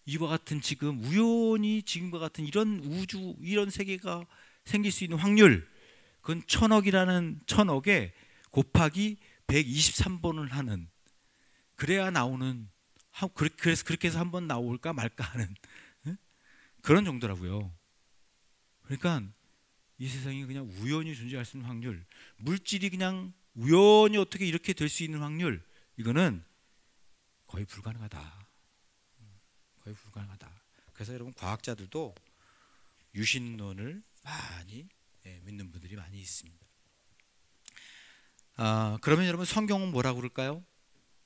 이와 같은 지금 우연히 지금과 같은 이런 우주, 이런 세계가 생길 수 있는 확률, 그건 천억에 곱하기 123번을 하는, 그래야 나오는, 그래서 그렇게 해서 한번 나올까 말까 하는 그런 정도라고요. 그러니까 이 세상이 그냥 우연히 존재할 수 있는 확률, 물질이 그냥 우연히 어떻게 이렇게 될 수 있는 확률, 이거는 거의 불가능하다. 거의 불가능하다. 그래서 여러분, 과학자들도 유신론을 많이 믿는 분들이 많이 있습니다. 그러면 여러분, 성경은 뭐라고 그럴까요?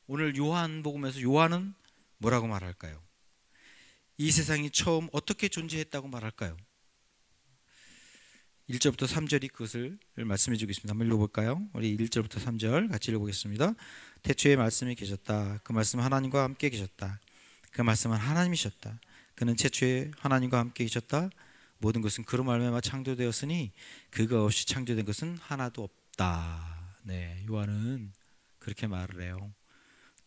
오늘 요한복음에서 요한은 뭐라고 말할까요? 이 세상이 처음 어떻게 존재했다고 말할까요? 1절부터 3절이 그것을 말씀해 주고 있습니다. 한번 읽어볼까요? 우리 1절부터 3절 같이 읽어보겠습니다. 태초에 말씀이 계셨다. 그 말씀은 하나님과 함께 계셨다. 그 말씀은 하나님이셨다. 그는 최초에 하나님과 함께 계셨다. 모든 것은 그로 말미암아 창조되었으니 그가 없이 창조된 것은 하나도 없다. 네, 요한은 그렇게 말을 해요.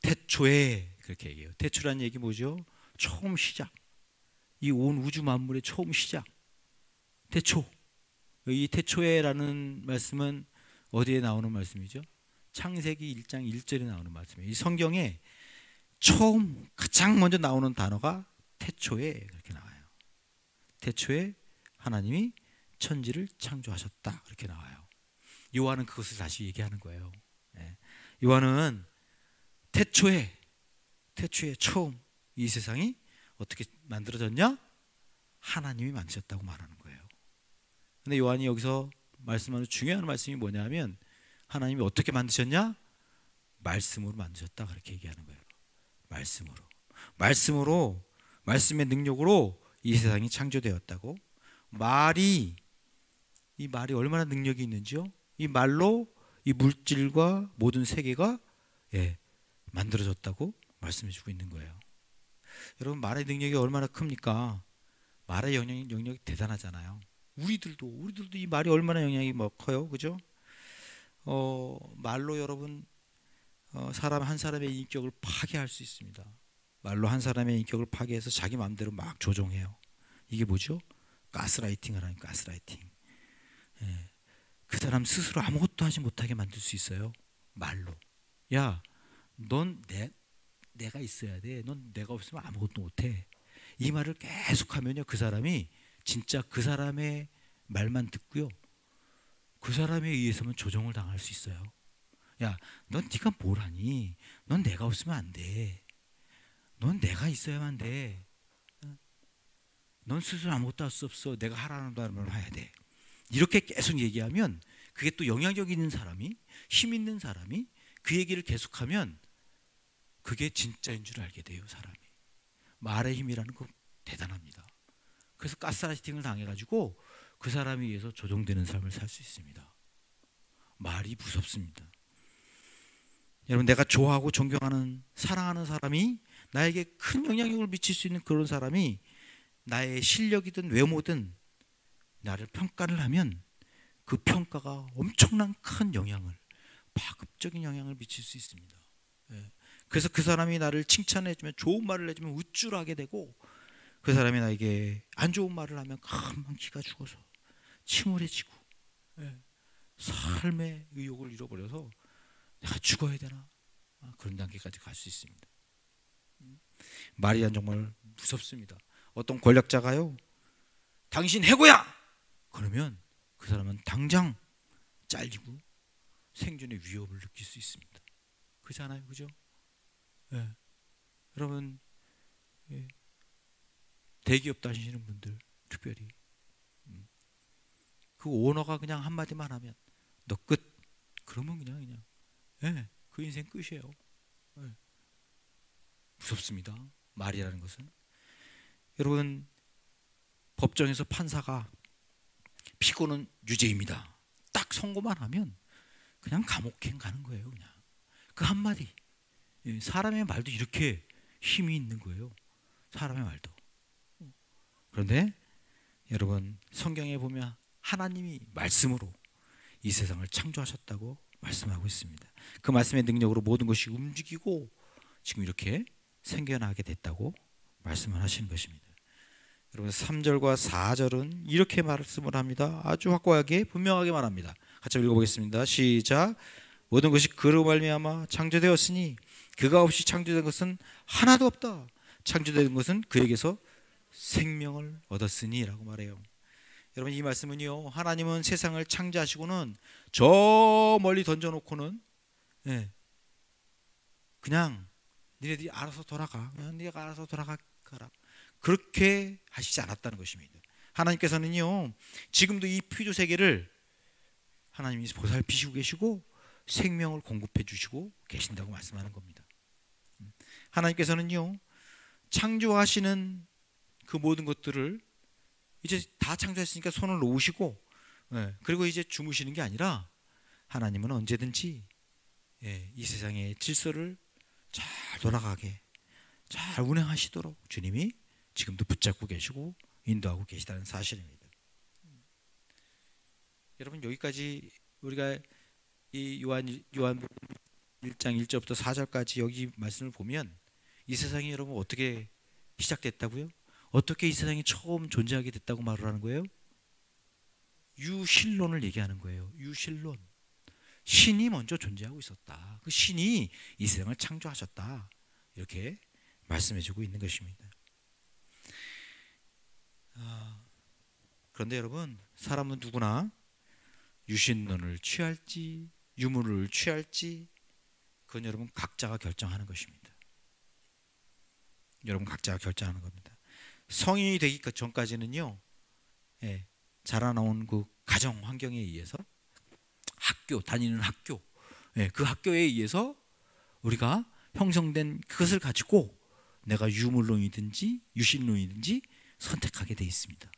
태초에, 그렇게 얘기해요. 태초라는 얘기 뭐죠? 처음 시작. 이 온 우주 만물의 처음 시작. 태초. 이 태초에라는 말씀은 어디에 나오는 말씀이죠? 창세기 1장 1절에 나오는 말씀이에요. 이 성경에 처음 가장 먼저 나오는 단어가 태초에, 그렇게 나와요. 태초에 하나님이 천지를 창조하셨다, 그렇게 나와요. 요한은 그것을 다시 얘기하는 거예요. 요한은 태초에 처음 이 세상이 어떻게 만들어졌냐? 하나님이 만드셨다고 말하는 거예요. 근데 요한이 여기서 말씀하는 중요한 말씀이 뭐냐면, 하나님이 어떻게 만드셨냐? 말씀으로 만드셨다, 그렇게 얘기하는 거예요. 말씀으로, 말씀의 능력으로 이 세상이 창조되었다고. 이 말이 얼마나 능력이 있는지요? 이 말로 이 물질과 모든 세계가 만들어졌다고 말씀해 주고 있는 거예요. 여러분, 말의 능력이 얼마나 큽니까? 말의 영역이 대단하잖아요. 우리들도 이 말이 얼마나 영향이 커요, 그죠? 말로 여러분, 사람 한 사람의 인격을 파괴할 수 있습니다. 말로 한 사람의 인격을 파괴해서 자기 마음대로 막 조종해요. 이게 뭐죠? 가스라이팅을 하는, 가스라이팅. 그 사람 스스로 아무것도 하지 못하게 만들 수 있어요, 말로. 야, 넌 내가 있어야 돼. 넌 내가 없으면 아무것도 못해. 이 말을 계속하면요, 그 사람이 진짜 그 사람의 말만 듣고요, 그 사람에 의해서만 조종을 당할 수 있어요. 야, 넌 네가 뭘 하니? 넌 내가 없으면 안 돼. 넌 내가 있어야만 돼. 넌 스스로 아무것도 할 수 없어. 내가 하라는 말을 해야 돼. 이렇게 계속 얘기하면, 그게 또 영향력 있는 사람이, 힘 있는 사람이 그 얘기를 계속하면 그게 진짜인 줄 알게 돼요, 사람이. 말의 힘이라는 건 대단합니다. 그래서 가스라이팅을 당해가지고 그 사람에 의해서 조종되는 삶을 살 수 있습니다. 말이 무섭습니다. 여러분, 내가 좋아하고 존경하는, 사랑하는 사람이 나에게 큰 영향력을 미칠 수 있는 그런 사람이 나의 실력이든 외모든 나를 평가를 하면 그 평가가 엄청난 큰 영향을, 파급적인 영향을 미칠 수 있습니다. 그래서 그 사람이 나를 칭찬해주면, 좋은 말을 해주면 우쭐하게 되고, 그 사람이 나에게 안 좋은 말을 하면 금방 기가 죽어서 침울해지고, 삶의 의욕을 잃어버려서 내가 죽어야 되나, 그런 단계까지 갈 수 있습니다. 말이란 정말 무섭습니다. 어떤 권력자가요, 당신 해고야! 그러면 그 사람은 당장 잘리고 생존의 위협을 느낄 수 있습니다. 그렇잖아요, 그죠? 여러분, 대기업 다니시는 분들 특별히 그 오너가 그냥 한마디만 하면 너 끝, 그러면 그냥 그 인생 끝이에요. 무섭습니다, 말이라는 것은. 여러분, 법정에서 판사가 피고는 유죄입니다, 딱 선고만 하면 그냥 감옥행 가는 거예요. 그냥 그 한마디, 사람의 말도 이렇게 힘이 있는 거예요, 사람의 말도. 그런데 여러분, 성경에 보면 하나님이 말씀으로 이 세상을 창조하셨다고 말씀하고 있습니다. 그 말씀의 능력으로 모든 것이 움직이고 지금 이렇게 생겨나게 됐다고 말씀을 하시는 것입니다. 여러분 3절과 4절은 이렇게 말씀을 합니다. 아주 확고하게 분명하게 말합니다. 같이 읽어보겠습니다. 시작. 모든 것이 그로 말미암아 창조되었으니 그가 없이 창조된 것은 하나도 없다. 창조된 것은 그에게서 생명을 얻었으니 라고 말해요. 여러분 이 말씀은요, 하나님은 세상을 창조하시고는 저 멀리 던져놓고는 그냥 니네들이 알아서 돌아가, 그냥 네가 알아서 돌아가라, 그렇게 하시지 않았다는 것입니다. 하나님께서는요 지금도 이 피조 세계를 하나님이 보살피시고 계시고 생명을 공급해 주시고 계신다고 말씀하는 겁니다. 하나님께서는요 창조하시는 그 모든 것들을 이제 다 창조했으니까 손을 놓으시고 그리고 이제 주무시는 게 아니라 하나님은 언제든지 이 세상의 질서를 잘 돌아가게 잘 운행하시도록 주님이 지금도 붙잡고 계시고 인도하고 계시다는 사실입니다. 여러분 여기까지 우리가 이 요한복음 1장 1절부터 4절까지 여기 말씀을 보면 이 세상이 여러분 어떻게 시작됐다고요? 어떻게 이 세상이 처음 존재하게 됐다고 말을 하는 거예요? 유실론을 얘기하는 거예요. 유실론. 신이 먼저 존재하고 있었다. 그 신이 이 세상을 창조하셨다. 이렇게 말씀해주고 있는 것입니다. 그런데 여러분 사람은 누구나 유신론을 취할지 유물을 취할지 그건 여러분 각자가 결정하는 것입니다. 여러분 각자가 결정하는 겁니다. 성인이 되기 전까지는요 자라나온 그 가정 환경에 의해서 학교 다니는 학교 그 학교에 의해서 우리가 형성된 그것을 가지고 내가 유물론이든지 유신론이든지 선택하게 돼 있습니다.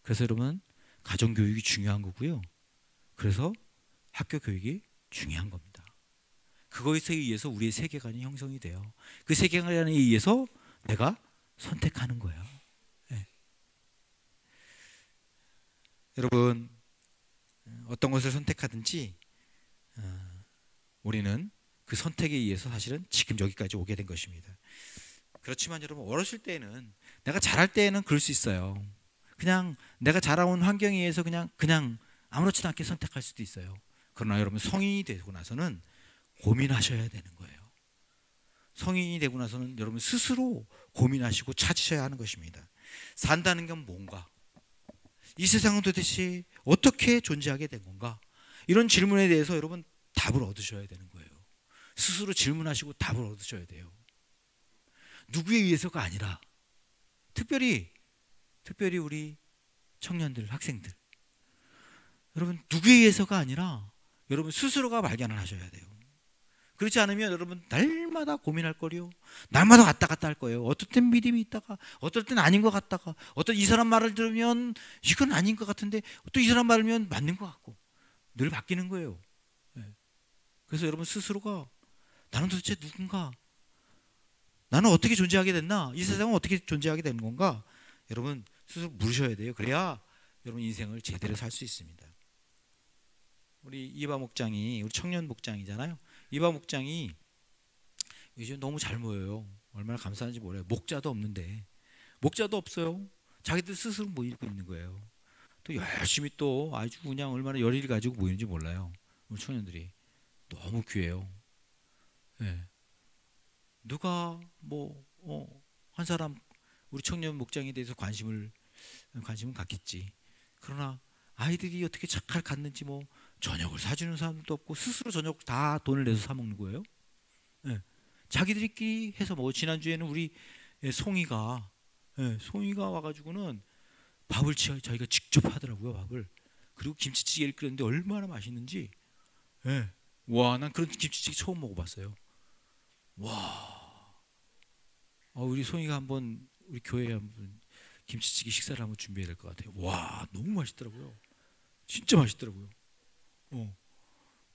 그래서 여러분 가정교육이 중요한 거고요. 그래서 학교 교육이 중요한 겁니다. 그거에 의해서 우리의 세계관이 형성이 돼요. 그 세계관에 의해서 내가 선택하는 거예요. 여러분 어떤 것을 선택하든지 우리는 그 선택에 의해서 사실은 지금 여기까지 오게 된 것입니다. 그렇지만 여러분 어렸을 때는 내가 자랄 때는 그럴 수 있어요. 그냥 내가 자라온 환경에 의해서 그냥 아무렇지도 않게 선택할 수도 있어요. 그러나 여러분 성인이 되고 나서는 고민하셔야 되는 거예요. 성인이 되고 나서는 여러분 스스로 고민하시고 찾으셔야 하는 것입니다. 산다는 건 뭔가? 이 세상은 도대체 어떻게 존재하게 된 건가? 이런 질문에 대해서 여러분 답을 얻으셔야 되는 거예요. 스스로 질문하시고 답을 얻으셔야 돼요. 누구에 의해서가 아니라 특별히 우리 청년들, 학생들 여러분 누구에 의해서가 아니라 여러분 스스로가 발견을 하셔야 돼요. 그렇지 않으면 여러분 날마다 고민할 거리요. 날마다 왔다 갔다 할 거예요. 어떨 땐 믿음이 있다가 어떨 땐 아닌 것 같다가 어떤 이 사람 말을 들으면 이건 아닌 것 같은데 또 이 사람 말을 들으면 맞는 것 같고 늘 바뀌는 거예요. 그래서 여러분 스스로가 나는 도대체 누군가? 나는 어떻게 존재하게 됐나? 이 세상은 어떻게 존재하게 된 건가? 여러분 스스로 물으셔야 돼요. 그래야 여러분 인생을 제대로 살 수 있습니다. 우리 이바 목장이 우리 청년 목장이잖아요. 이바 목장이 요즘 너무 잘 모여요. 얼마나 감사한지 몰라요. 목자도 없는데 목자도 없어요. 자기들 스스로 모이고 있는 거예요. 또 열심히 또 아주 그냥 얼마나 열의를 가지고 모이는지 몰라요. 우리 청년들이 너무 귀해요. 누가 한 사람 우리 청년 목장에 대해서 관심은 갖겠지. 그러나 아이들이 어떻게 착할 갖는지 저녁을 사주는 사람도 없고 스스로 저녁 다 돈을 내서 사 먹는 거예요. 자기들끼리 해서 지난주에는 우리 송이가 와가지고는 밥을 자기가 직접 하더라고요. 밥을. 그리고 김치찌개를 끓였는데 얼마나 맛있는지. 와, 난 그런 김치찌개 처음 먹어봤어요. 와, 우리 송이가 한번 우리 교회에 한번 김치찌개 식사를 한번 준비해야 될 것 같아요. 와, 너무 맛있더라고요. 진짜 맛있더라고요.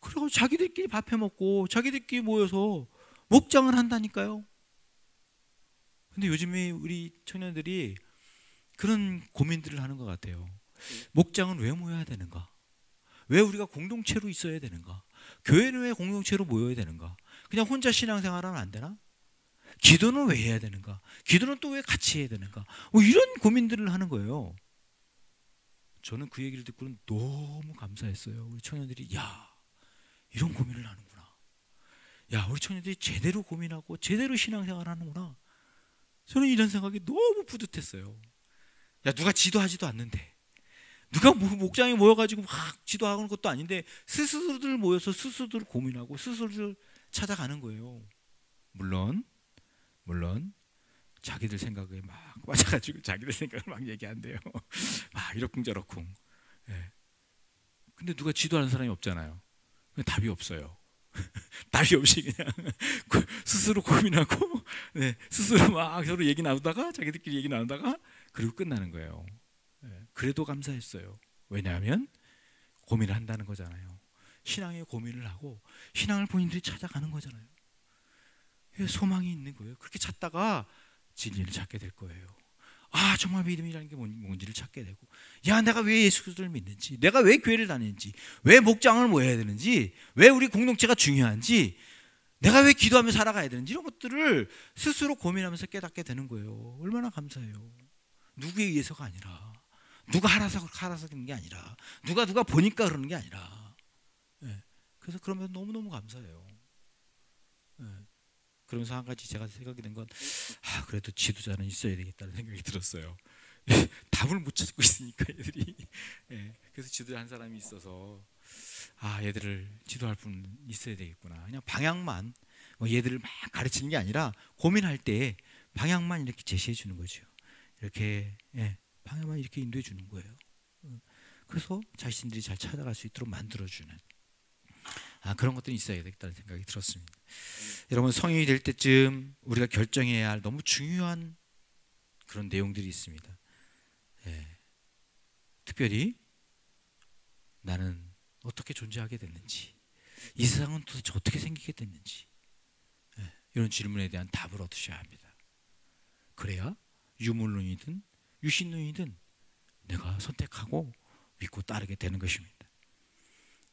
그리고 자기들끼리 밥 해 먹고 자기들끼리 모여서 목장을 한다니까요. 근데 요즘에 우리 청년들이 그런 고민들을 하는 것 같아요. 목장은 왜 모여야 되는가? 왜 우리가 공동체로 있어야 되는가? 교회는 왜 공동체로 모여야 되는가? 그냥 혼자 신앙생활하면 안 되나? 기도는 왜 해야 되는가? 기도는 또 왜 같이 해야 되는가? 이런 고민들을 하는 거예요. 저는 그 얘기를 듣고는 너무 감사했어요. 우리 청년들이 이런 고민을 하는구나. 우리 청년들이 제대로 고민하고 제대로 신앙생활을 하는구나. 저는 이런 생각이 너무 뿌듯했어요. 누가 지도하지도 않는데, 누가 목장에 모여가지고 막 지도하는 것도 아닌데 스스로들 모여서 스스로들 고민하고 스스로들 찾아가는 거예요. 물론 자기들 생각에 막 빠져가지고 자기들 생각을 막 얘기한대요. 막 이러쿵저러쿵. 근데 누가 지도하는 사람이 없잖아요. 답이 없어요. 답이 없이 그냥 스스로 고민하고 스스로 막 서로 얘기 나누다가 자기들끼리 얘기 나누다가 그리고 끝나는 거예요. 그래도 감사했어요. 왜냐하면 고민을 한다는 거잖아요. 신앙의 고민을 하고 신앙을 본인들이 찾아가는 거잖아요. 소망이 있는 거예요. 그렇게 찾다가 진리를 찾게 될 거예요. 정말 믿음이라는 게 뭔지를 찾게 되고, 내가 왜 예수 그리스도를 믿는지, 내가 왜 교회를 다니는지, 왜 목장을 모여야 되는지, 왜 우리 공동체가 중요한지, 내가 왜 기도하며 살아가야 되는지, 이런 것들을 스스로 고민하면서 깨닫게 되는 거예요. 얼마나 감사해요. 누구에 의해서가 아니라, 누가 알아서 그런 게 아니라, 누가 보니까 그러는 게 아니라. 그래서 그러면 너무너무 감사해요. 그러면서 한 가지 제가 생각이 된 건, 그래도 지도자는 있어야 되겠다는 생각이 들었어요. 답을 못 찾고 있으니까 애들이. 그래서 지도자 한 사람이 있어서 얘들을 지도할 분 있어야 되겠구나. 그냥 방향만 얘들을 막 가르치는 게 아니라 고민할 때 방향만 이렇게 제시해 주는 거죠. 이렇게 방향만 이렇게 인도해 주는 거예요. 그래서 자신들이 잘 찾아갈 수 있도록 만들어주는 그런 것들이 있어야 되겠다는 생각이 들었습니다. 여러분, 성인이 될 때쯤 우리가 결정해야 할 너무 중요한 그런 내용들이 있습니다. 특별히 나는 어떻게 존재하게 됐는지, 이 세상은 도대체 어떻게 생기게 됐는지, 이런 질문에 대한 답을 얻으셔야 합니다. 그래야 유물론이든 유신론이든 내가 선택하고 믿고 따르게 되는 것입니다.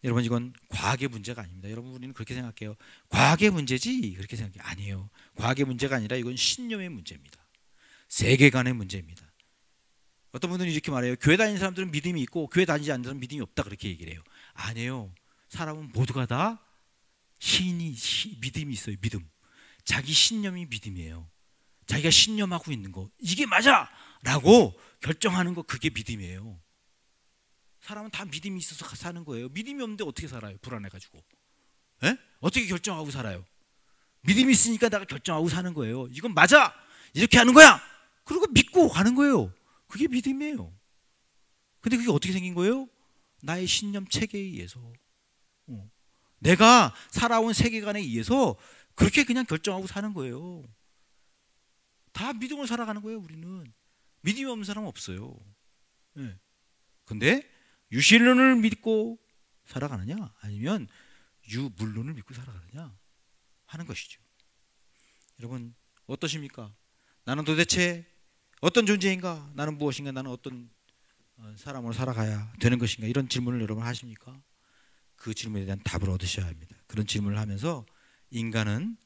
여러분, 이건 과학의 문제가 아닙니다. 여러분, 우리는 그렇게 생각해요. 과학의 문제지, 그렇게 생각해요. 아니에요. 과학의 문제가 아니라 이건 신념의 문제입니다. 세계관의 문제입니다. 어떤 분들은 이렇게 말해요. 교회 다니는 사람들은 믿음이 있고 교회 다니지 않는 사람은 믿음이 없다, 그렇게 얘기를 해요. 아니에요. 사람은 모두가 다 믿음이 있어요. 믿음. 자기 신념이 믿음이에요. 자기가 신념하고 있는 거, 이게 맞아! 라고 결정하는 거, 그게 믿음이에요. 사람은 다 믿음이 있어서 사는 거예요. 믿음이 없는데 어떻게 살아요? 불안해가지고. 어떻게 결정하고 살아요? 믿음이 있으니까 내가 결정하고 사는 거예요. 이건 맞아! 이렇게 하는 거야! 그리고 믿고 가는 거예요. 그게 믿음이에요. 근데 그게 어떻게 생긴 거예요? 나의 신념 체계에 의해서. 내가 살아온 세계관에 의해서 그렇게 그냥 결정하고 사는 거예요. 다 믿음으로 살아가는 거예요. 우리는 믿음이 없는 사람은 없어요. 근데 유신론을 믿고 살아가느냐, 아니면 유물론을 믿고 살아가느냐 하는 것이죠. 여러분, 어떠십니까? 나는 도대체 어떤 존재인가? 나는 무엇인가? 나는 어떤 사람으로 살아가야 되는 것인가? 이런 질문을 여러분 하십니까? 그 질문에 대한 답을 얻으셔야 합니다. 그런 질문을 하면서 인간은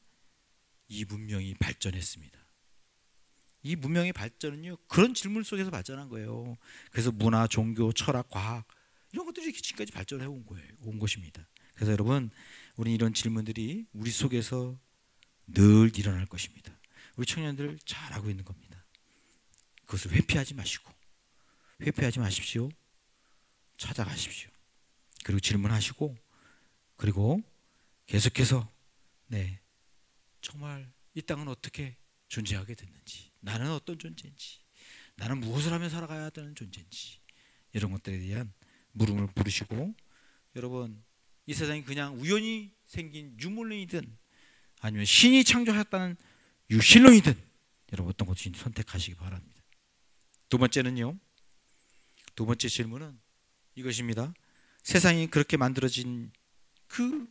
이 문명이 발전했습니다. 이 문명의 발전은요, 그런 질문 속에서 발전한 거예요. 그래서 문화, 종교, 철학, 과학, 이런 것들이 이렇게 지금까지 발전해 온 것입니다. 그래서 여러분, 우리 이런 질문들이 우리 속에서 늘 일어날 것입니다. 우리 청년들 잘하고 있는 겁니다. 그것을 회피하지 마시고, 회피하지 마십시오. 찾아가십시오. 그리고 질문하시고, 그리고 계속해서 정말 이 땅은 어떻게 존재하게 됐는지, 나는 어떤 존재인지, 나는 무엇을 하며 살아가야 되는 존재인지, 이런 것들에 대한 물음을 물으시고, 여러분, 이 세상이 그냥 우연히 생긴 유물론이든 아니면 신이 창조하였다는 유신론이든 여러분 어떤 것인지 선택하시기 바랍니다. 두 번째는요, 두 번째 질문은 이것입니다. 세상이 그렇게 만들어진 그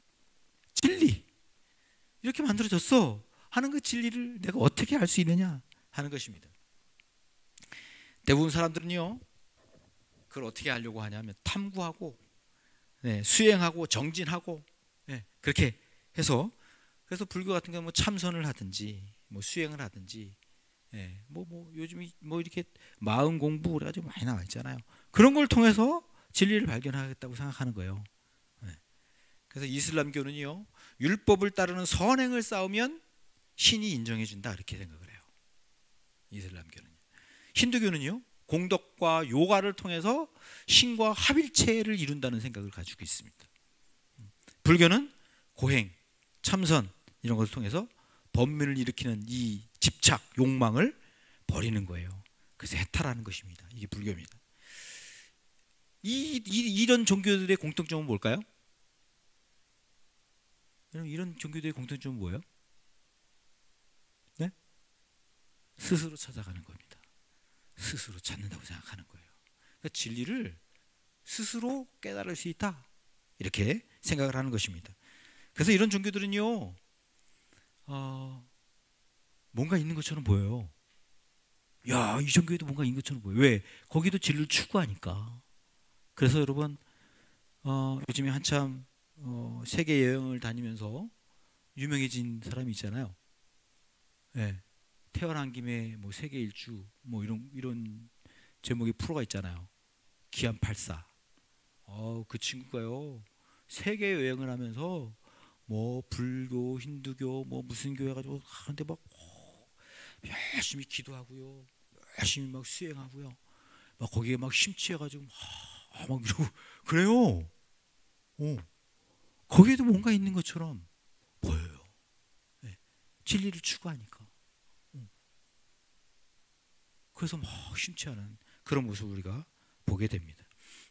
진리, 이렇게 만들어졌어 하는 그 진리를 내가 어떻게 알 수 있느냐 하는 것입니다. 대부분 사람들은요, 그걸 어떻게 하려고 하냐면 탐구하고 수행하고 정진하고 그렇게 해서 그래서 불교 같은 경우는 뭐 참선을 하든지 뭐 수행을 하든지 요즘 뭐 이렇게 마음 공부 그래가지고 많이 나와 있잖아요. 그런 걸 통해서 진리를 발견하겠다고 생각하는 거예요. 그래서 이슬람교는요, 율법을 따르는 선행을 쌓으면 신이 인정해준다 이렇게 생각을 해요. 이슬람교는. 힌두교는요, 공덕과 요가를 통해서 신과 합일체를 이룬다는 생각을 가지고 있습니다. 불교는 고행, 참선 이런 것을 통해서 번민을 일으키는 이 집착, 욕망을 버리는 거예요. 그래서 해탈하는 것입니다. 이게 불교입니다. 이런 종교들의 공통점은 뭘까요? 이런 종교들의 공통점은 뭐예요? 네? 스스로 찾아가는 겁니다. 스스로 찾는다고 생각하는 거예요. 그러니까 진리를 스스로 깨달을 수 있다 이렇게 생각을 하는 것입니다. 그래서 이런 종교들은요, 뭔가 있는 것처럼 보여요. 야, 이 종교에도 뭔가 있는 것처럼 보여요. 왜? 거기도 진리를 추구하니까. 그래서 여러분, 요즘에 한참 세계 여행을 다니면서 유명해진 사람이 있잖아요. 태어난 김에 뭐 세계 일주 뭐 이런 제목의 프로가 있잖아요. 기안 84. 그 친구가요, 세계 여행을 하면서 뭐 불교, 힌두교, 뭐 무슨 교회 가지고 하는데 막 열심히 기도하고요, 열심히 막 수행하고요, 막 거기에 막 심취해가지고 막 이러고 그래요. 거기에도 뭔가 있는 것처럼 보여요. 진리를 추구하니까. 그래서 막 심취하는 그런 모습을 우리가 보게 됩니다.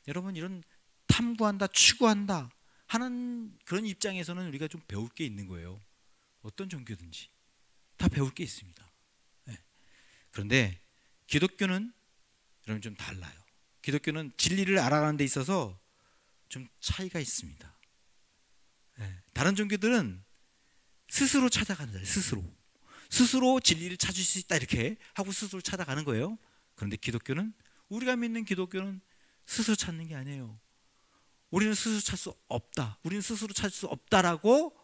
여러분, 이런 탐구한다, 추구한다 하는 그런 입장에서는 우리가 좀 배울 게 있는 거예요. 어떤 종교든지 다 배울 게 있습니다. 그런데 기독교는 여러분 좀 달라요. 기독교는 진리를 알아가는 데 있어서 좀 차이가 있습니다. 다른 종교들은 스스로 찾아가는 거예요. 스스로 진리를 찾을 수 있다 이렇게 하고 스스로 찾아가는 거예요. 그런데 기독교는, 우리가 믿는 기독교는 스스로 찾는 게 아니에요. 우리는 스스로 찾을 수 없다. 우리는 스스로 찾을 수 없다라고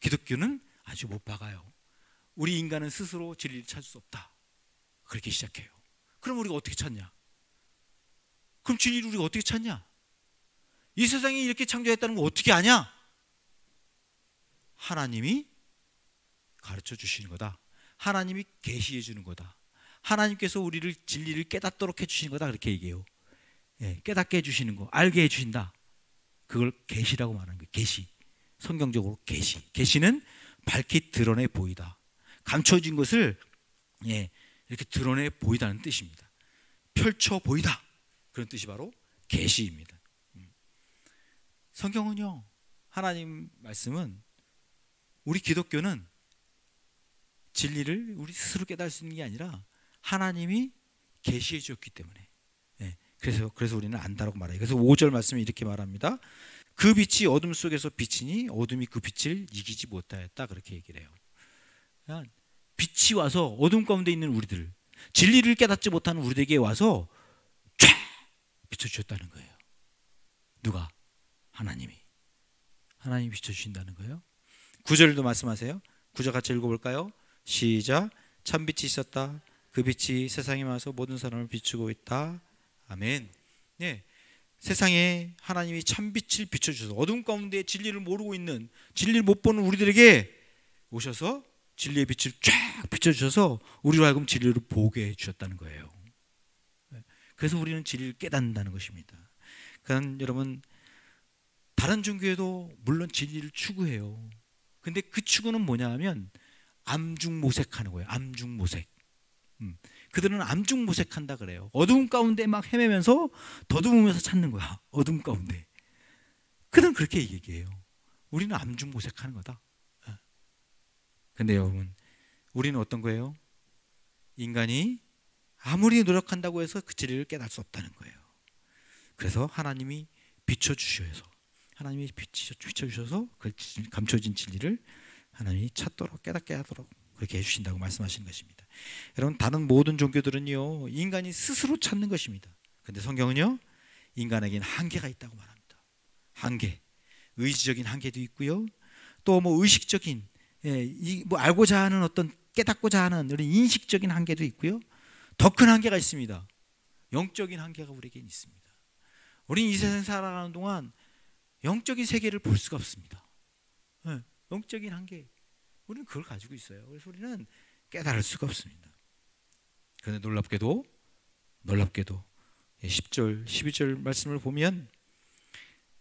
기독교는 아주 못 박아요. 우리 인간은 스스로 진리를 찾을 수 없다. 그렇게 시작해요. 그럼 우리가 어떻게 찾냐? 그럼 진리를 우리가 어떻게 찾냐? 이 세상이 이렇게 창조했다는 거 어떻게 아냐? 하나님이 가르쳐 주시는 거다. 하나님이 계시해 주는 거다. 하나님께서 우리를 진리를 깨닫도록 해주시는 거다. 그렇게 얘기해요. 깨닫게 해주시는 거, 알게 해주신다. 그걸 계시라고 말하는 거예요. 계시. 성경적으로 계시. 계시는 밝히 드러내 보이다. 감춰진 것을 이렇게 드러내 보이다는 뜻입니다. 펼쳐 보이다. 그런 뜻이 바로 계시입니다. 성경은요, 하나님 말씀은, 우리 기독교는 진리를 우리 스스로 깨달을 수 있는 게 아니라 하나님이 계시해 주었기 때문에, 그래서 우리는 안다라고 말해요. 그래서 5절 말씀에 이렇게 말합니다. 그 빛이 어둠 속에서 비치니 어둠이 그 빛을 이기지 못하였다. 그렇게 얘기를 해요. 그냥 빛이 와서 어둠 가운데 있는 우리들, 진리를 깨닫지 못하는 우리에게 와서 쫙 비춰주셨다는 거예요. 누가? 하나님이 비춰주신다는 거예요. 9절도 말씀하세요. 9절 같이 읽어볼까요? 시작. 참빛이 있었다. 그 빛이 세상에 와서 모든 사람을 비추고 있다. 아멘. 세상에 하나님이 참빛을 비춰주셔서 어둠 가운데 진리를 모르고 있는, 진리를 못 보는 우리들에게 오셔서 진리의 빛을 쫙 비춰주셔서 우리로 하여금 진리를 보게 해주셨다는 거예요. 그래서 우리는 진리를 깨닫는다는 것입니다. 그러니까 여러분, 다른 종교에도 물론 진리를 추구해요. 근데 그 추구는 뭐냐 하면 암중모색하는 거예요. 암중모색. 그들은 암중모색한다 그래요. 어두운 가운데 막 헤매면서 더듬으면서 찾는 거야. 어둠 가운데. 그들은 그렇게 얘기해요. 우리는 암중모색하는 거다. 근데 여러분, 우리는 어떤 거예요? 인간이 아무리 노력한다고 해서 그 진리를 깨달을 수 없다는 거예요. 그래서 하나님이 비춰주셔서, 하나님이 비춰주셔서 그 감춰진 진리를 하나님이 찾도록, 깨닫게 하도록 그렇게 해주신다고 말씀하시는 것입니다. 여러분, 다른 모든 종교들은요, 인간이 스스로 찾는 것입니다. 근데 성경은요, 인간에게는 한계가 있다고 말합니다. 한계, 의지적인 한계도 있고요. 또 뭐 의식적인 뭐 알고자 하는 어떤 깨닫고자 하는 이런 인식적인 한계도 있고요. 더 큰 한계가 있습니다. 영적인 한계가 우리에게 있습니다. 우리는 이 세상 살아가는 동안 영적인 세계를 볼 수가 없습니다. 영적인 한계, 우리는 그걸 가지고 있어요. 그래서 우리는 깨달을 수가 없습니다. 그런데 놀랍게도 10절, 12절 말씀을 보면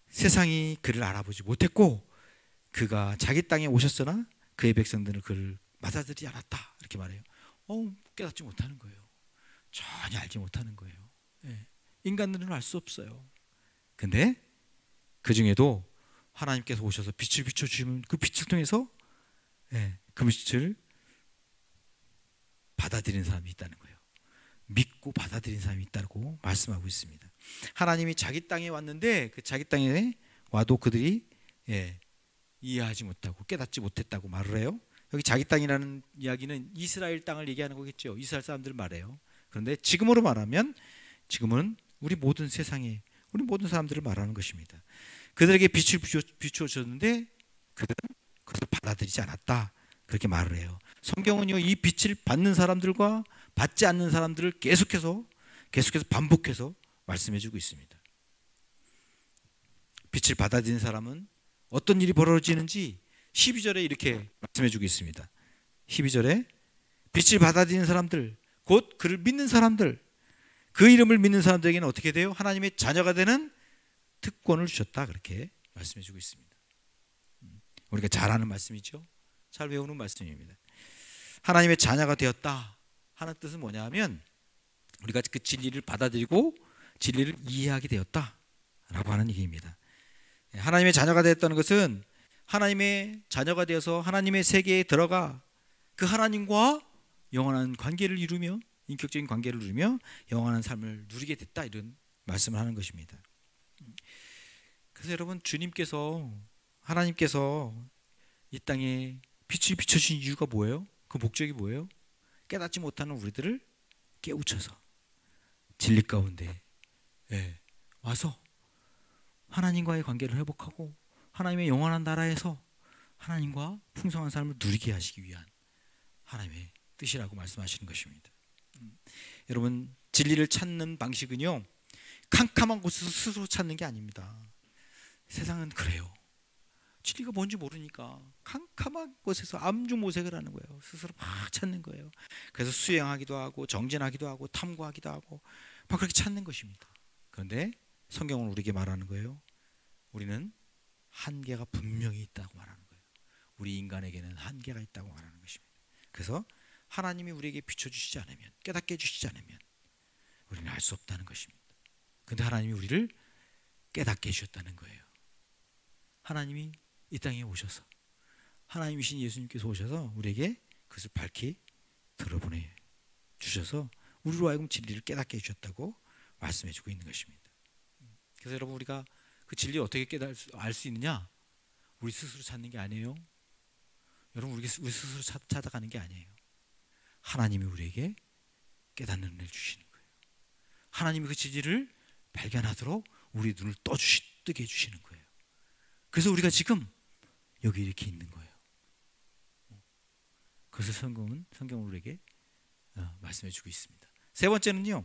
세상이 그를 알아보지 못했고 그가 자기 땅에 오셨으나 그의 백성들은 그를 받아들이지 않았다, 이렇게 말해요. 깨닫지 못하는 거예요. 전혀 알지 못하는 거예요. 인간들은 알 수 없어요. 근데 그 중에도 하나님께서 오셔서 빛을 비춰주시면 그 빛을 통해서 그 빛을 받아들이는 사람이 있다는 거예요. 믿고 받아들이는 사람이 있다고 말씀하고 있습니다. 하나님이 자기 땅에 왔는데 그 자기 땅에 와도 그들이 이해하지 못하고 깨닫지 못했다고 말을 해요. 여기 자기 땅이라는 이야기는 이스라엘 땅을 얘기하는 거겠죠. 이스라엘 사람들을 말해요. 그런데 지금으로 말하면 지금은 우리 모든 세상에 우리 모든 사람들을 말하는 것입니다. 그들에게 빛을 비추어줬는데 그들은 그것을 받아들이지 않았다, 그렇게 말을 해요. 성경은요, 이 빛을 받는 사람들과 받지 않는 사람들을 계속해서 반복해서 말씀해주고 있습니다. 빛을 받아들이는 사람은 어떤 일이 벌어지는지 12절에 이렇게 말씀해주고 있습니다. 12절에 빛을 받아들이는 사람들, 곧 그를 믿는 사람들, 그 이름을 믿는 사람들에게는 어떻게 돼요? 하나님의 자녀가 되는 특권을 주셨다, 그렇게 말씀해주고 있습니다. 우리가 잘 아는 말씀이죠. 잘 외우는 말씀입니다. 하나님의 자녀가 되었다 하는 뜻은 뭐냐면 우리가 그 진리를 받아들이고 진리를 이해하게 되었다라고 하는 얘기입니다. 하나님의 자녀가 되었다는 것은 하나님의 자녀가 되어서 하나님의 세계에 들어가 그 하나님과 영원한 관계를 이루며 인격적인 관계를 누리며 영원한 삶을 누리게 됐다, 이런 말씀을 하는 것입니다. 그래서 여러분, 하나님께서 이 땅에 빛을 비춰주신 이유가 뭐예요? 그 목적이 뭐예요? 깨닫지 못하는 우리들을 깨우쳐서 진리 가운데 와서 하나님과의 관계를 회복하고 하나님의 영원한 나라에서 하나님과 풍성한 삶을 누리게 하시기 위한 하나님의 뜻이라고 말씀하시는 것입니다. 여러분, 진리를 찾는 방식은요, 캄캄한 곳에서 스스로 찾는 게 아닙니다. 세상은 그래요. 진리가 뭔지 모르니까 캄캄한 곳에서 암중모색을 하는 거예요. 스스로 막 찾는 거예요. 그래서 수행하기도 하고 정진하기도 하고 탐구하기도 하고 막 그렇게 찾는 것입니다. 그런데 성경은 우리에게 말하는 거예요. 우리는 한계가 분명히 있다고 말하는 거예요. 우리 인간에게는 한계가 있다고 말하는 것입니다. 그래서 하나님이 우리에게 비춰주시지 않으면, 깨닫게 해주시지 않으면 우리는 알 수 없다는 것입니다. 그런데 하나님이 우리를 깨닫게 해주셨다는 거예요. 하나님이 이 땅에 오셔서, 하나님이신 예수님께서 오셔서 우리에게 그것을 밝히 들어보내 주셔서 우리로 하여금 진리를 깨닫게 해주셨다고 말씀해주고 있는 것입니다. 그래서 여러분, 우리가 그 진리를 어떻게 알 수 있느냐? 우리 스스로 찾는 게 아니에요. 여러분, 우리 스스로 찾아가는 게 아니에요. 하나님이 우리에게 깨닫는 은혜를 주시는 거예요. 하나님이 그 진리를 발견하도록 우리 눈을 뜨게 해주시는 거예요. 그래서 우리가 지금 여기 이렇게 있는 거예요. 그래서 성경은 우리에게 말씀해주고 있습니다. 세 번째는요,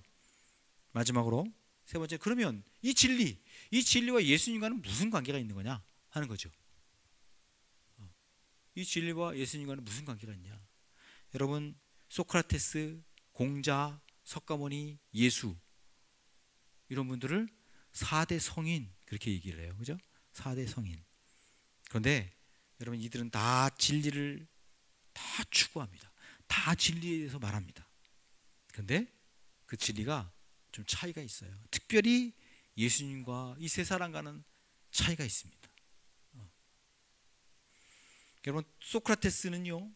마지막으로 세 번째, 그러면 이 진리와 예수님과는 무슨 관계가 있는 거냐 하는 거죠. 이 진리와 예수님과는 무슨 관계가 있냐? 여러분, 소크라테스, 공자, 석가모니, 예수, 이런 분들을 4대 성인 그렇게 얘기를 해요. 그죠? 4대 성인. 그런데 여러분, 이들은 다 진리를 다 추구합니다. 다 진리에 대해서 말합니다. 그런데 그 진리가 좀 차이가 있어요. 특별히 예수님과 이 세 사람과는 차이가 있습니다. 여러분, 소크라테스도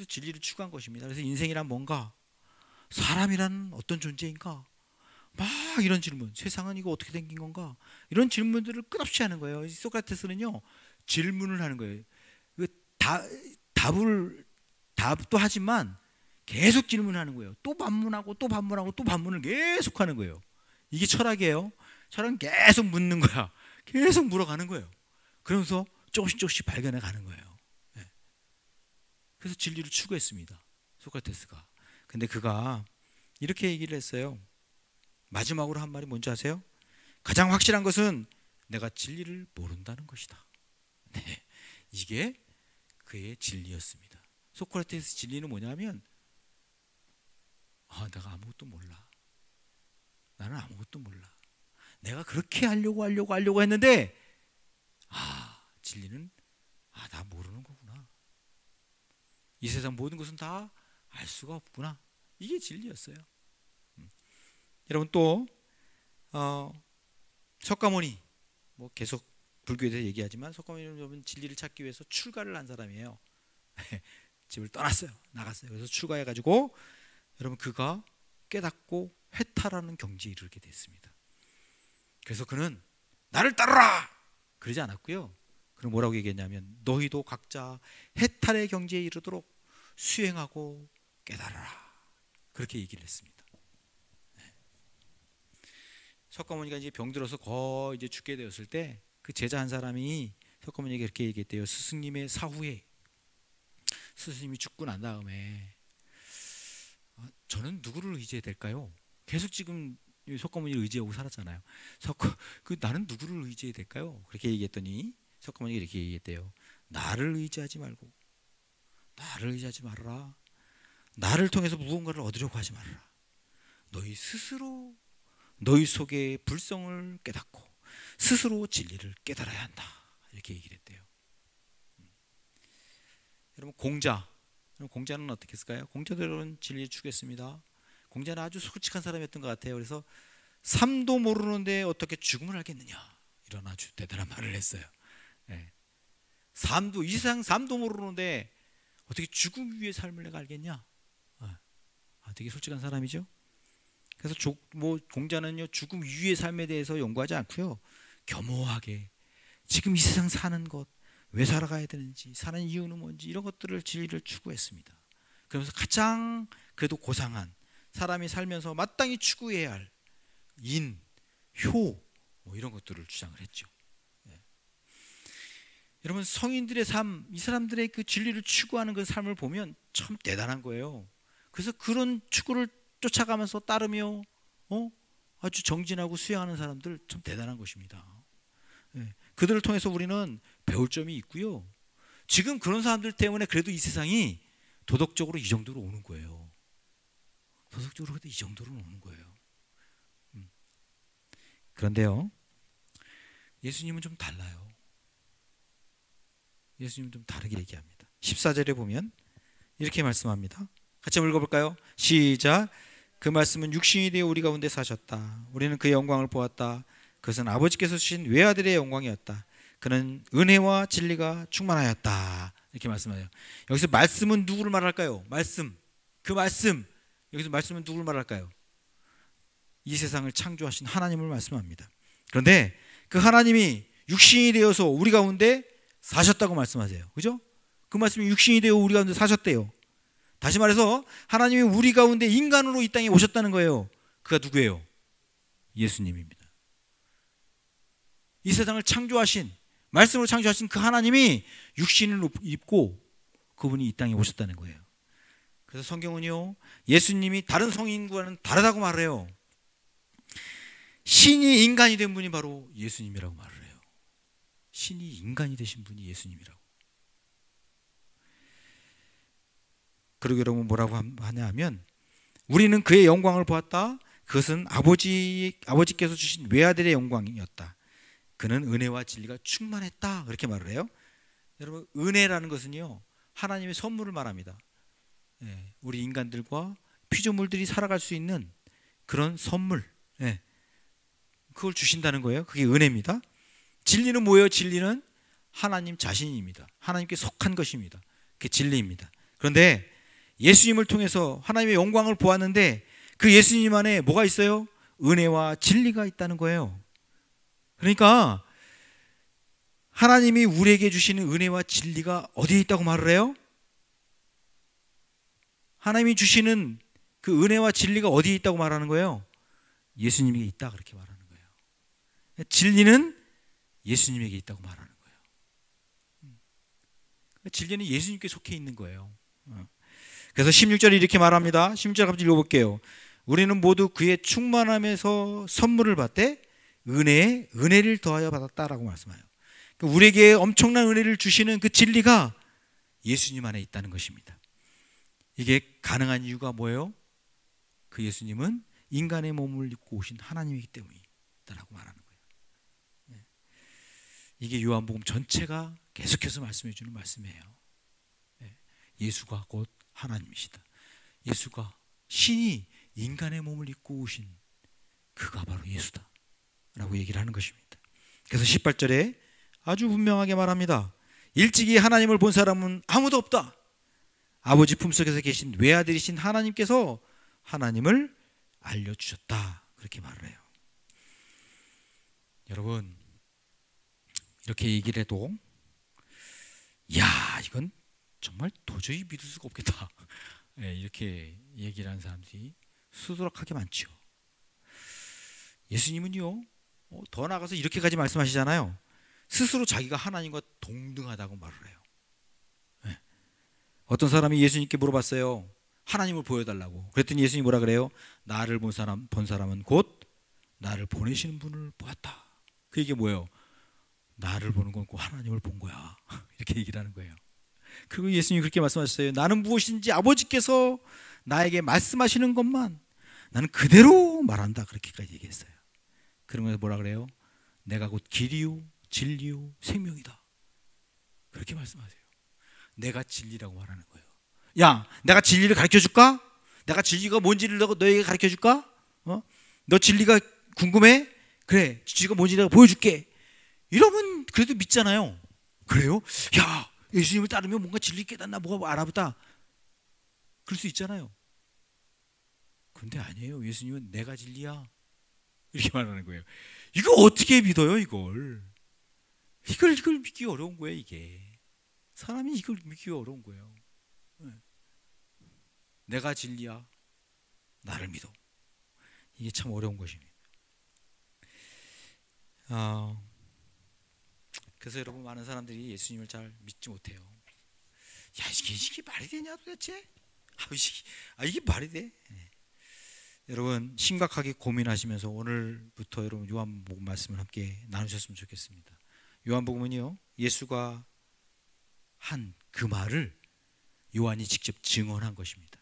진리를 추구한 것입니다. 그래서 인생이란 뭔가, 사람이란 어떤 존재인가, 막 이런 질문, 세상은 이거 어떻게 생긴 건가, 이런 질문들을 끝없이 하는 거예요. 소크라테스는요, 질문을 하는 거예요. 답도 하지만 계속 질문하는 거예요. 또 반문하고 또 반문하고 또 반문을 계속 하는 거예요. 이게 철학이에요. 철학은 계속 묻는 거야. 계속 물어가는 거예요. 그러면서 조금씩 발견해 가는 거예요. 예. 그래서 진리를 추구했습니다, 소크라테스가. 근데 그가 이렇게 얘기를 했어요. 마지막으로 한 말이 뭔지 아세요? 가장 확실한 것은 내가 진리를 모른다는 것이다. 네, 이게 그의 진리였습니다. 소크라테스 진리는 뭐냐면, 내가 아무것도 몰라. 나는 아무것도 몰라. 내가 그렇게 하려고 했는데, 진리는 나 모르는 거구나. 이 세상 모든 것은 다 알 수가 없구나. 이게 진리였어요. 여러분, 또 석가모니, 뭐 계속 불교에 대해서 얘기하지만 석가모니는 진리를 찾기 위해서 출가를 한 사람이에요. 집을 떠났어요. 나갔어요. 그래서 출가해가지고 여러분, 그가 깨닫고 해탈하는 경지에 이르게 됐습니다. 그래서 그는 나를 따르라 그러지 않았고요. 그는 뭐라고 얘기했냐면, 너희도 각자 해탈의 경지에 이르도록 수행하고 깨달아라, 그렇게 얘기를 했습니다. 석가모니가 이제 병들어서 거의 이제 죽게 되었을 때 그 제자 한 사람이 석가모니에게 이렇게 얘기했대요. 스승님의 사후에, 스승님이 죽고 난 다음에 저는 누구를 의지해야 될까요? 계속 지금 석가모니를 의지하고 살았잖아요. 나는 누구를 의지해야 될까요? 그렇게 얘기했더니 석가모니가 이렇게 얘기했대요. 나를 의지하지 말고, 나를 의지하지 말아라. 나를 통해서 무언가를 얻으려고 하지 말아라. 너희 스스로 너희 속의 불성을 깨닫고 스스로 진리를 깨달아야 한다, 이렇게 얘기를 했대요. 여러분, 공자는 어떻게 했을까요? 공자도 여러분 진리를 추구했습니다. 공자는 아주 솔직한 사람이었던 것 같아요. 그래서 삶도 모르는데 어떻게 죽음을 알겠느냐, 이런 아주 대단한 말을 했어요. 네. 이 세상 삶도 모르는데 어떻게 죽음 위의 삶을 내가 알겠냐. 되게 솔직한 사람이죠. 그래서 공자는요, 죽음 위의 삶에 대해서 연구하지 않고요, 겸허하게 지금 이 세상 사는 것, 왜 살아가야 되는지, 사는 이유는 뭔지, 이런 것들을 진리를 추구했습니다. 그러면서 가장 그래도 고상한, 사람이 살면서 마땅히 추구해야 할 인, 효, 이런 것들을 주장을 했죠. 여러분, 성인들의 삶, 이 사람들의 그 진리를 추구하는 그 삶을 보면 참 대단한 거예요. 그래서 그런 추구를 쫓아가면서 따르며 아주 정진하고 수행하는 사람들, 참 대단한 것입니다. 그들을 통해서 우리는 배울 점이 있고요. 지금 그런 사람들 때문에 그래도 이 세상이 도덕적으로 이 정도로 오는 거예요. 도덕적으로 이 정도로 오는 거예요. 그런데요, 예수님은 좀 달라요. 예수님은 좀 다르게 얘기합니다. 14절에 보면 이렇게 말씀합니다. 같이 한번 읽어볼까요? 시작. 그 말씀은 육신이 되어 우리 가운데 사셨다. 우리는 그의 영광을 보았다. 그것은 아버지께서 주신 외아들의 영광이었다. 그는 은혜와 진리가 충만하였다. 이렇게 말씀하세요. 여기서 말씀은 누구를 말할까요? 말씀. 그 말씀. 여기서 말씀은 누구를 말할까요? 이 세상을 창조하신 하나님을 말씀합니다. 그런데 그 하나님이 육신이 되어서 우리 가운데 사셨다고 말씀하세요. 그죠? 그 말씀이 육신이 되어 우리 가운데 사셨대요. 다시 말해서 하나님이 우리 가운데 인간으로 이 땅에 오셨다는 거예요. 그가 누구예요? 예수님입니다. 이 세상을 창조하신, 말씀으로 창조하신 그 하나님이 육신을 입고 그분이 이 땅에 오셨다는 거예요. 그래서 성경은요, 예수님이 다른 성인과는 다르다고 말해요. 신이 인간이 된 분이 바로 예수님이라고 말을 해요. 신이 인간이 되신 분이 예수님이라고. 그리고 여러분 뭐라고 하냐 하면, 우리는 그의 영광을 보았다. 그것은 아버지께서 주신 외아들의 영광이었다. 그는 은혜와 진리가 충만했다. 그렇게 말을 해요. 여러분, 은혜라는 것은요, 하나님의 선물을 말합니다. 우리 인간들과 피조물들이 살아갈 수 있는 그런 선물, 그걸 주신다는 거예요. 그게 은혜입니다. 진리는 뭐예요? 진리는 하나님 자신입니다. 하나님께 속한 것입니다. 그게 진리입니다. 그런데 예수님을 통해서 하나님의 영광을 보았는데 그 예수님 안에 뭐가 있어요? 은혜와 진리가 있다는 거예요. 그러니까 하나님이 우리에게 주시는 은혜와 진리가 어디에 있다고 말을 해요? 하나님이 주시는 그 은혜와 진리가 어디에 있다고 말하는 거예요? 예수님에게 있다, 그렇게 말하는 거예요. 진리는 예수님에게 있다고 말하는 거예요. 진리는 예수님께 속해 있는 거예요. 그래서 16절에 이렇게 말합니다. 16절 갑자기 읽어볼게요. 우리는 모두 그의 충만함에서 선물을 받되 은혜에 은혜를 더하여 받았다라고 말씀해요. 그러니까 우리에게 엄청난 은혜를 주시는 그 진리가 예수님 안에 있다는 것입니다. 이게 가능한 이유가 뭐예요? 그 예수님은 인간의 몸을 입고 오신 하나님이기 때문이다라고 말하는 거예요. 이게 요한복음 전체가 계속해서 말씀해 주는 말씀이에요. 예수가 곧 하나님이시다. 예수가 신이 인간의 몸을 입고 오신 그가 바로 예수다 라고 얘기를 하는 것입니다. 그래서 18절에 아주 분명하게 말합니다. 일찍이 하나님을 본 사람은 아무도 없다. 아버지 품속에서 계신 외아들이신 하나님께서 하나님을 알려주셨다. 그렇게 말을 해요. 여러분, 이렇게 얘기를 해도 야, 이건 정말 도저히 믿을 수가 없겠다. 이렇게 얘기를 하는 사람들이 수두룩하게 많죠. 예수님은요, 더 나아가서 이렇게까지 말씀하시잖아요. 스스로 자기가 하나님과 동등하다고 말을 해요. 어떤 사람이 예수님께 물어봤어요. 하나님을 보여달라고. 그랬더니 예수님이 뭐라 그래요? 나를 본 사람은 곧 나를 보내시는 분을 보았다. 그 얘기 뭐예요? 나를 보는 건 꼭 하나님을 본 거야. 이렇게 얘기를 하는 거예요. 그리고 예수님이 그렇게 말씀하셨어요. 나는 무엇인지 아버지께서 나에게 말씀하시는 것만 나는 그대로 말한다. 그렇게까지 얘기했어요. 그러면서 뭐라 그래요? 내가 곧 길이요 진리요 생명이다. 그렇게 말씀하세요. 내가 진리라고 말하는 거예요. 야, 내가 진리를 가르쳐줄까? 내가 진리가 뭔지를 너에게 가르쳐줄까? 너 진리가 궁금해? 그래, 진리가 뭔지 내가 보여줄게. 이러면 그래도 믿잖아요. 그래요? 야, 예수님을 따르면 뭔가 진리 깨닫나 뭐가 알아보다. 그럴 수 있잖아요. 그런데 아니에요. 예수님은 내가 진리야. 이렇게 말하는 거예요. 이거 어떻게 믿어요, 이걸 믿기 어려운 거예요, 이게. 사람이 이걸 믿기 어려운 거예요. 내가 진리야. 나를 믿어. 이게 참 어려운 것입니다. 그래서 여러분, 많은 사람들이 예수님을 잘 믿지 못해요. 야, 이게 말이 되냐 도대체? 이게 말이 돼? 여러분, 심각하게 고민하시면서 오늘부터 여러분 요한복음 말씀을 함께 나누셨으면 좋겠습니다. 요한복음은요, 예수가 한 그 말을 요한이 직접 증언한 것입니다.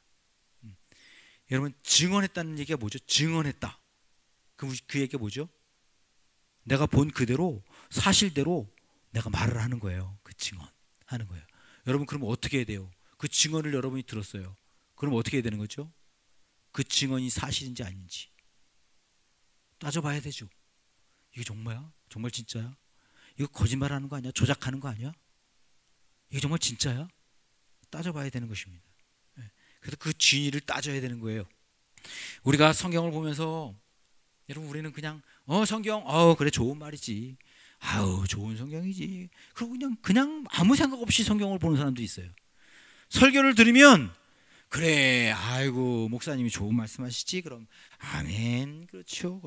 여러분, 증언했다는 얘기가 뭐죠? 증언했다. 그 얘기가 뭐죠? 내가 본 그대로 사실대로 내가 말을 하는 거예요. 그 증언하는 거예요. 여러분, 그러면 어떻게 해야 돼요? 그 증언을 여러분이 들었어요. 그럼 어떻게 해야 되는 거죠? 그 증언이 사실인지 아닌지 따져봐야 되죠. 이게 정말야? 정말 진짜야? 이거 거짓말하는 거 아니야? 조작하는 거 아니야? 이게 정말 진짜야? 따져봐야 되는 것입니다. 그래서 그 진위를 따져야 되는 거예요. 우리가 성경을 보면서 여러분, 우리는 그냥 성경 그래 좋은 말이지, 좋은 성경이지, 그리고 그냥 아무 생각 없이 성경을 보는 사람도 있어요. 설교를 들으면 그래, 아이고 목사님이 좋은 말씀하시지, 그럼 아멘, 그렇죠.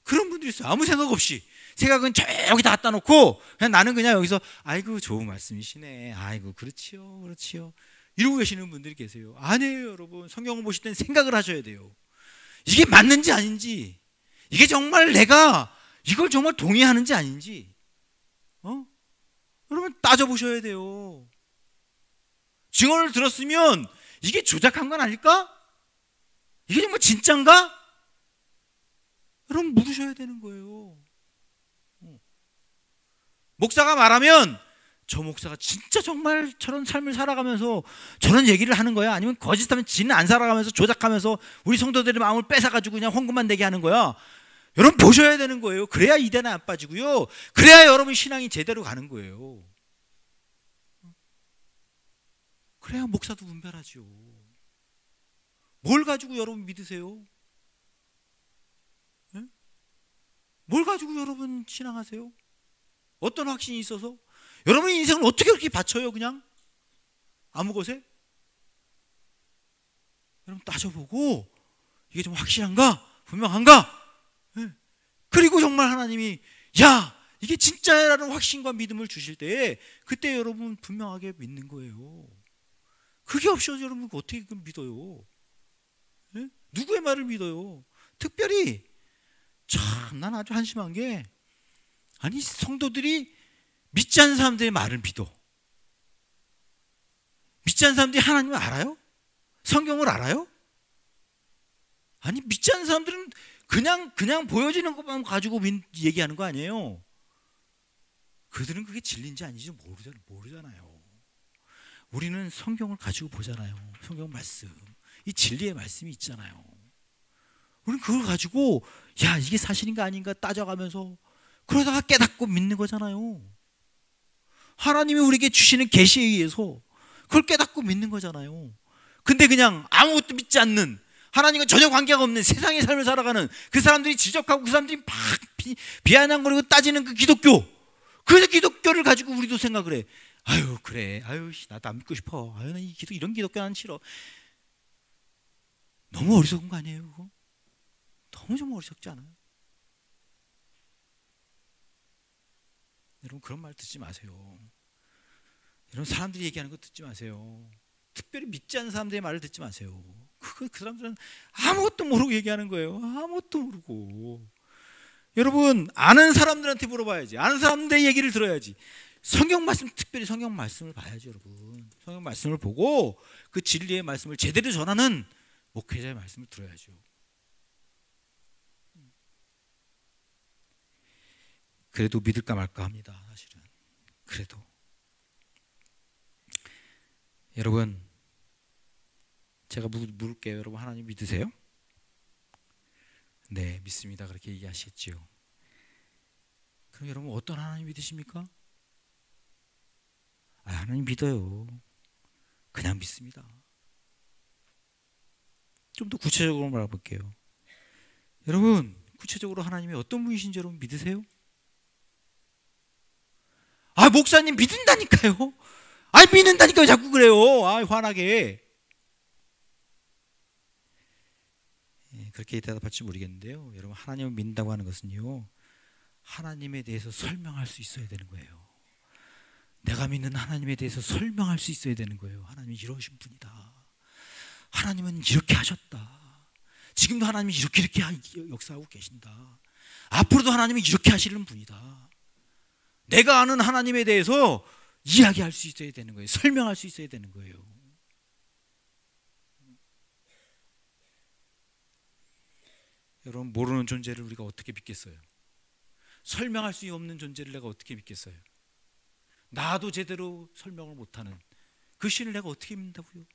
그런 분들이 있어요. 아무 생각 없이 생각은 저기 다 갖다 놓고 그냥 나는 그냥 여기서 아이고 좋은 말씀이시네, 아이고 그렇지요 이러고 계시는 분들이 계세요. 아니에요, 여러분. 성경을 보실 때는 생각을 하셔야 돼요. 이게 맞는지 아닌지, 이게 정말 내가 이걸 정말 동의하는지 아닌지 여러분 따져보셔야 돼요. 증언을 들었으면 이게 조작한 건 아닐까? 이게 정말 진짠가? 여러분 물으셔야 되는 거예요. 목사가 말하면 저 목사가 진짜 정말 저런 삶을 살아가면서 저런 얘기를 하는 거야? 아니면 거짓하면 지는 안 살아가면서 조작하면서 우리 성도들의 마음을 뺏어가지고 그냥 헌금만 내게 하는 거야? 여러분 보셔야 되는 거예요. 그래야 이대는 안 빠지고요. 그래야 여러분 신앙이 제대로 가는 거예요. 그래야 목사도 분별하죠. 뭘 가지고 여러분 믿으세요? 네? 뭘 가지고 여러분 신앙하세요? 어떤 확신이 있어서? 여러분의 인생을 어떻게 그렇게 바쳐요? 그냥 아무 것에? 여러분 따져보고 이게 좀 확실한가? 분명한가? 네. 그리고 정말 하나님이 야, 이게 진짜라는 확신과 믿음을 주실 때에 그때 여러분 분명하게 믿는 거예요. 그게 없어서 여러분 어떻게 믿어요? 예? 누구의 말을 믿어요? 특별히 참 난 아주 한심한 게, 아니 성도들이 믿지 않는 사람들의 말을 믿어. 믿지 않는 사람들이 하나님을 알아요? 성경을 알아요? 아니 믿지 않는 사람들은 그냥 보여지는 것만 가지고 얘기하는 거 아니에요? 그들은 그게 진리인지 아닌지 모르잖아요. 우리는 성경을 가지고 보잖아요. 성경 말씀, 이 진리의 말씀이 있잖아요. 우리는 그걸 가지고 야 이게 사실인가 아닌가 따져가면서 그러다가 깨닫고 믿는 거잖아요. 하나님이 우리에게 주시는 계시에 의해서 그걸 깨닫고 믿는 거잖아요. 근데 그냥 아무것도 믿지 않는, 하나님과 전혀 관계가 없는 세상의 삶을 살아가는 그 사람들이 지적하고 그 사람들이 막 비아냥거리고 따지는 그 기독교, 그 기독교를 가지고 우리도 생각을 해. 아유 그래, 아유 나도 안 믿고 싶어. 아유 난 이런 기독교 난 싫어. 너무 어리석은 거 아니에요 그거? 너무 좀 어리석지 않아요? 여러분 그런 말 듣지 마세요. 이런 사람들이 얘기하는 거 듣지 마세요. 특별히 믿지 않는 사람들의 말을 듣지 마세요. 그 사람들은 아무것도 모르고 얘기하는 거예요. 아무것도 모르고. 여러분 아는 사람들한테 물어봐야지. 아는 사람들의 얘기를 들어야지. 성경 말씀, 특별히 성경 말씀을 봐야지 여러분. 성경 말씀을 보고 그 진리의 말씀을 제대로 전하는 목회자의 말씀을 들어야죠. 그래도 믿을까 말까 합니다. 사실은 그래도 여러분 제가 물을게요. 여러분 하나님 믿으세요? 네 믿습니다. 그렇게 얘기하시겠지요. 그럼 여러분 어떤 하나님 믿으십니까? 하나님 믿어요. 그냥 믿습니다. 좀 더 구체적으로 말해볼게요. 여러분 구체적으로 하나님이 어떤 분이신지 여러분 믿으세요? 목사님 믿는다니까요. 믿는다니까요. 자꾸 그래요. 화나게. 그렇게 대답할지 모르겠는데요. 여러분 하나님을 믿는다고 하는 것은요, 하나님에 대해서 설명할 수 있어야 되는 거예요. 내가 믿는 하나님에 대해서 설명할 수 있어야 되는 거예요. 하나님이 이러신 분이다. 하나님은 이렇게 하셨다. 지금도 하나님이 이렇게 역사하고 계신다. 앞으로도 하나님이 이렇게 하시는 분이다. 내가 아는 하나님에 대해서 이야기할 수 있어야 되는 거예요. 설명할 수 있어야 되는 거예요. 여러분 모르는 존재를 우리가 어떻게 믿겠어요? 설명할 수 없는 존재를 내가 어떻게 믿겠어요? 나도 제대로 설명을 못하는 그 신을 내가 어떻게 믿는다고요?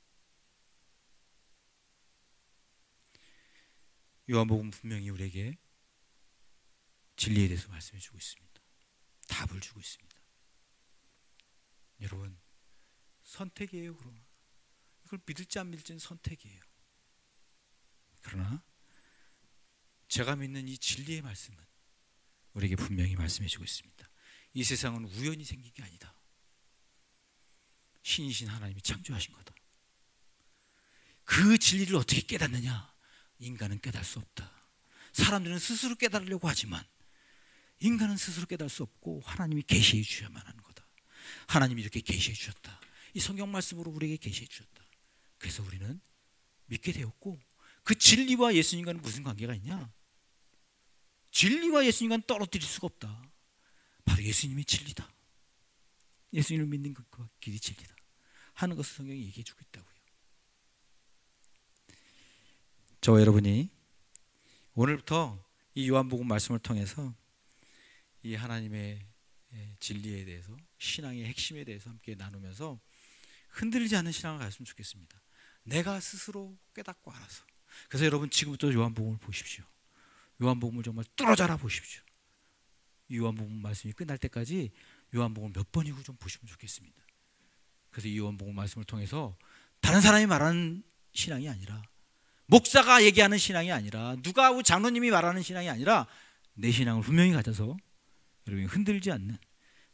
요한복음 분명히 우리에게 진리에 대해서 말씀해 주고 있습니다. 답을 주고 있습니다. 여러분 선택이에요. 그러나 이걸 믿을지 안 믿을지는 선택이에요. 그러나 제가 믿는 이 진리의 말씀은 우리에게 분명히 말씀해 주고 있습니다. 이 세상은 우연히 생긴 게 아니다. 신이신 하나님이 창조하신 거다. 그 진리를 어떻게 깨닫느냐? 인간은 깨달을 수 없다. 사람들은 스스로 깨달으려고 하지만 인간은 스스로 깨달을 수 없고 하나님이 계시해 주셔야만 하는 거다. 하나님이 이렇게 계시해 주셨다. 이 성경 말씀으로 우리에게 계시해 주셨다. 그래서 우리는 믿게 되었고, 그 진리와 예수님과는 무슨 관계가 있냐? 진리와 예수님과는 떨어뜨릴 수가 없다. 바로 예수님이 진리다. 예수님을 믿는 것과 길이 진리다 하는 것을 성경이 얘기해 주고 있다고요. 저와 여러분이 오늘부터 이 요한복음 말씀을 통해서 이 하나님의 진리에 대해서, 신앙의 핵심에 대해서 함께 나누면서 흔들리지 않는 신앙을 가졌으면 좋겠습니다. 내가 스스로 깨닫고 알아서. 그래서 여러분 지금부터 요한복음을 보십시오. 요한복음을 정말 뚫어져라 보십시오. 이 요한복음 말씀이 끝날 때까지 요한복음 몇 번이고 좀 보시면 좋겠습니다. 그래서 이 요한복음 말씀을 통해서 다른 사람이 말하는 신앙이 아니라, 목사가 얘기하는 신앙이 아니라, 누가 장로님이 말하는 신앙이 아니라 내 신앙을 분명히 가져서 여러분이 흔들지 않는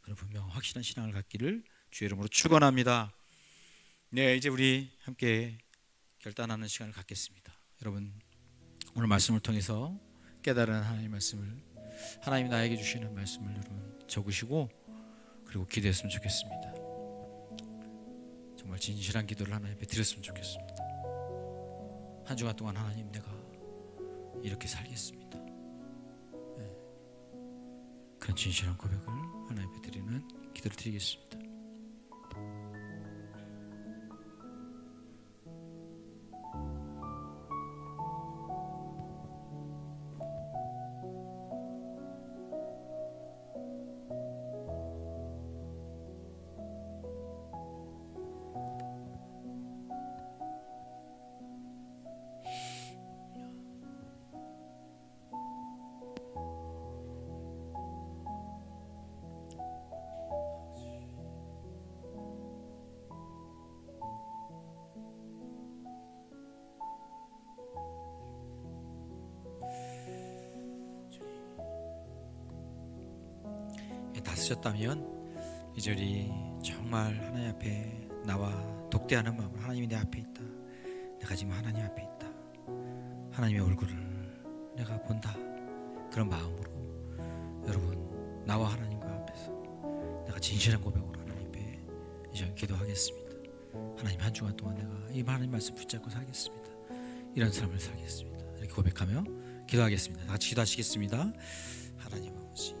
그런 분명 확실한 신앙을 갖기를 주의 이름으로 축원합니다. 네, 이제 우리 함께 결단하는 시간을 갖겠습니다. 여러분 오늘 말씀을 통해서 깨달은 하나님의 말씀을 하나님이 나에게 주시는 말씀을 여러분 적으시고 그리고 기도했으면 좋겠습니다. 정말 진실한 기도를 하나님 앞에 드렸으면 좋겠습니다. 한 주간 동안 하나님 내가 이렇게 살겠습니다. 네. 그런 진실한 고백을 하나님 앞에 드리는 기도를 드리겠습니다. 다 쓰셨다면 이제 우리 정말 하나님 앞에 나와 독대하는 마음으로 하나님이 내 앞에 있다. 내가 지금 하나님 앞에 있다. 하나님의 얼굴을 내가 본다. 그런 마음으로 여러분 나와 하나님과 앞에서 내가 진실한 고백으로 하나님 앞에 이제 기도하겠습니다. 하나님 한 주간 동안 내가 이 하나님 말씀 붙잡고 살겠습니다. 이런 삶을 살겠습니다. 이렇게 고백하며 기도하겠습니다. 다 같이 기도하시겠습니다. 하나님 아버지,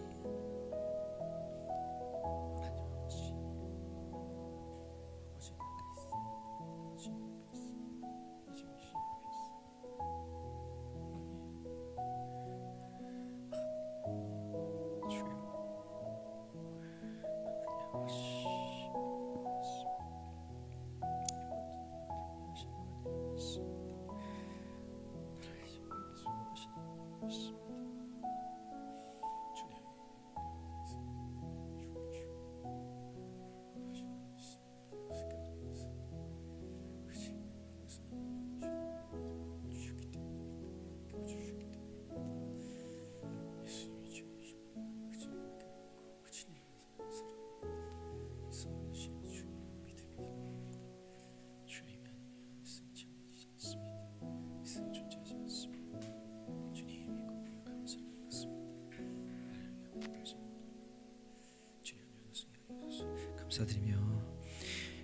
감사드리며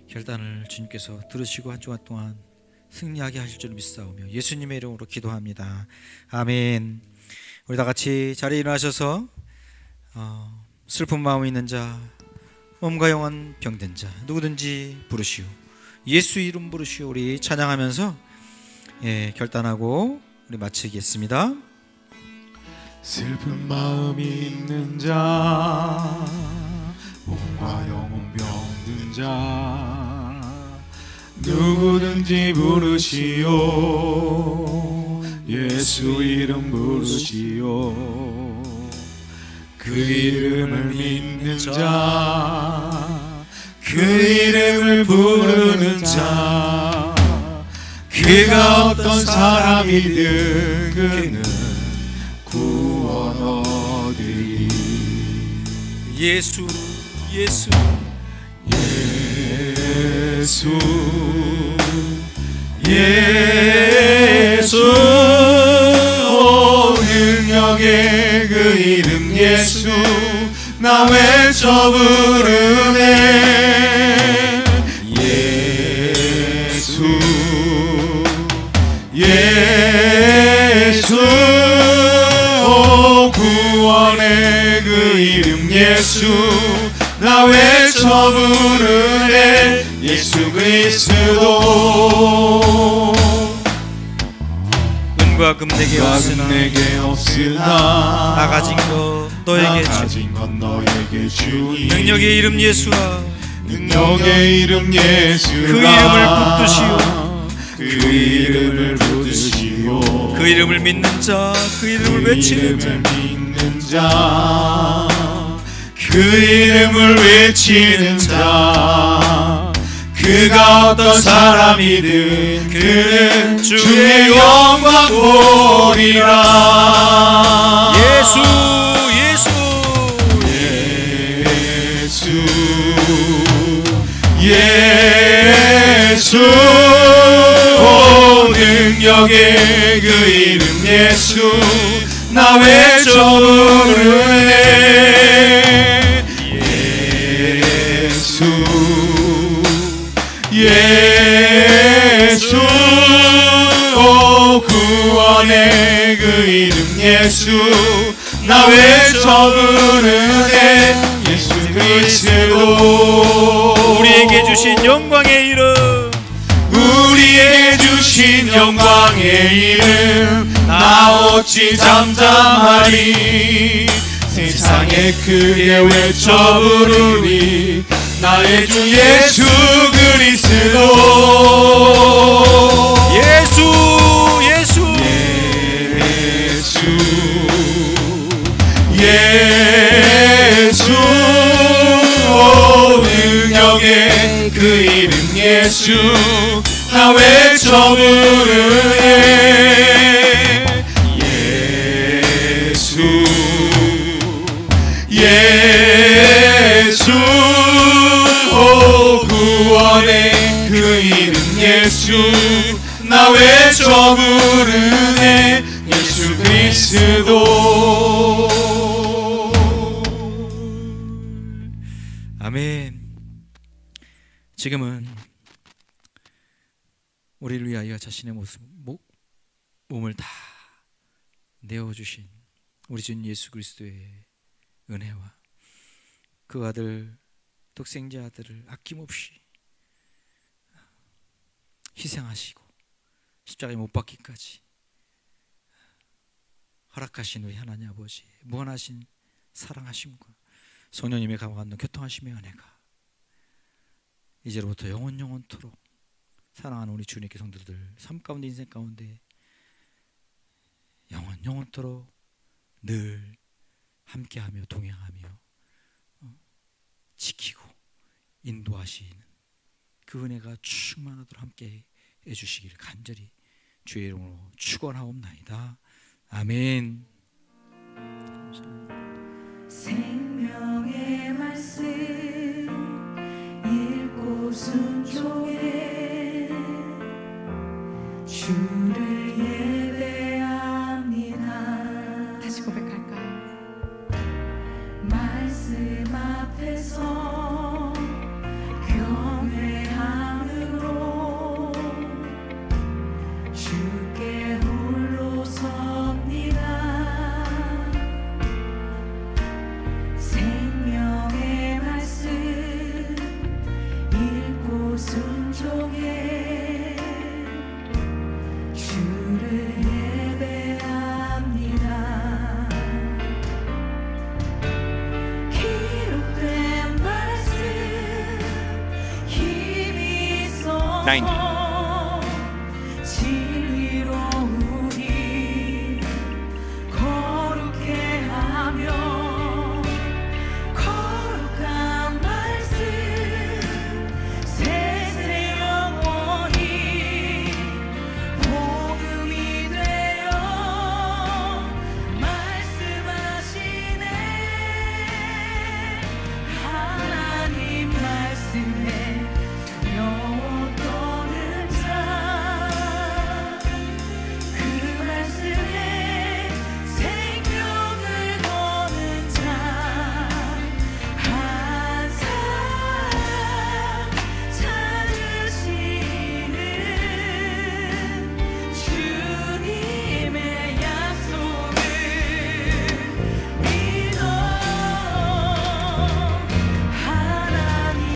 결단을 주님께서 들으시고 한 주간 동안 승리하게 하실 줄 믿사오며 예수님의 이름으로 기도합니다. 아멘. 우리 다 같이 자리에 일어나셔서 슬픈 마음이 있는 자, 몸과 영혼 병든 자 누구든지 부르시오. 예수 이름 부르시오. 우리 찬양하면서 결단하고 우리 마치겠습니다. 슬픈 마음이 있는 자, 몸과 영혼 병든 자 누구든지 부르시오. 예수 이름 부르시오. 그 이름을 믿는 자, 그 이름을 부르는 자, 그가 어떤 사람이든 그는 구원 얻으리. 예수 예수 예수 예수 오 능력의 그 이름 예수 나 외쳐 부르네. 예수 예수 오 구원의 그 이름 예수 나 외쳐 부르네. 예수 그리스도 은과 금 내게 없으나 나 가진 것 너에게 주니 능력의 이름 예수아 능력의 이름 예수가 그 이름을 붙드시오. 그 이름을 믿는 자, 그 이름을 외치는 자, 그 이름을 외치는 자, 그가 어떤 사람이든 그는 주의 영광 보리라. 예수 예수 오 능력의 그 이름 예수 나 외쳐 부르네. 예수 예수 오 구원의 그 이름 예수 나 외쳐 부르네. 예수 그리스도 우리에게 주신 영광의 이름 우리에게 주신 영광의 이름 나 어찌 잠잠하리. 세상에 크게 외쳐 부르리. 나의 주 예수 그리스도 예수 예수 예수 오 능력의 그 이름 예수 나 외쳐 부르네. 예수 예수 오 구원의 그 이름 예수 나 외쳐 부르네. 예수 그리스도. 아멘. 지금은 우리를 위하여 자신의 몸을 다 내어주신 우리 주 예수 그리스도의 은혜와 그 아들 독생자 아들을 아낌없이 희생하시고 십자가에 못 박기까지 허락하신 우리 하나님 아버지의 무한하신 사랑하심과 성령님의 감화하는 교통하심의 은혜가 이제로부터 영원토록 사랑하는 우리 주님의 성도들 삶 가운데 인생 가운데 영원토록 늘 함께하며 동행하며 지키고 인도하시는 그 은혜가 충만하도록 함께 해주시기를 간절히 주의 이름으로 축원하옵나이다. 아멘. 생명의 말씀 읽고 순종해 주를 예배합니다. 다시 고백할까요? 말씀 앞에서 경외함으로 주께 홀로 섭니다. 생명의 말씀 읽고 순종해 주를 예배합니다. 기록된 말씀 힘이 있어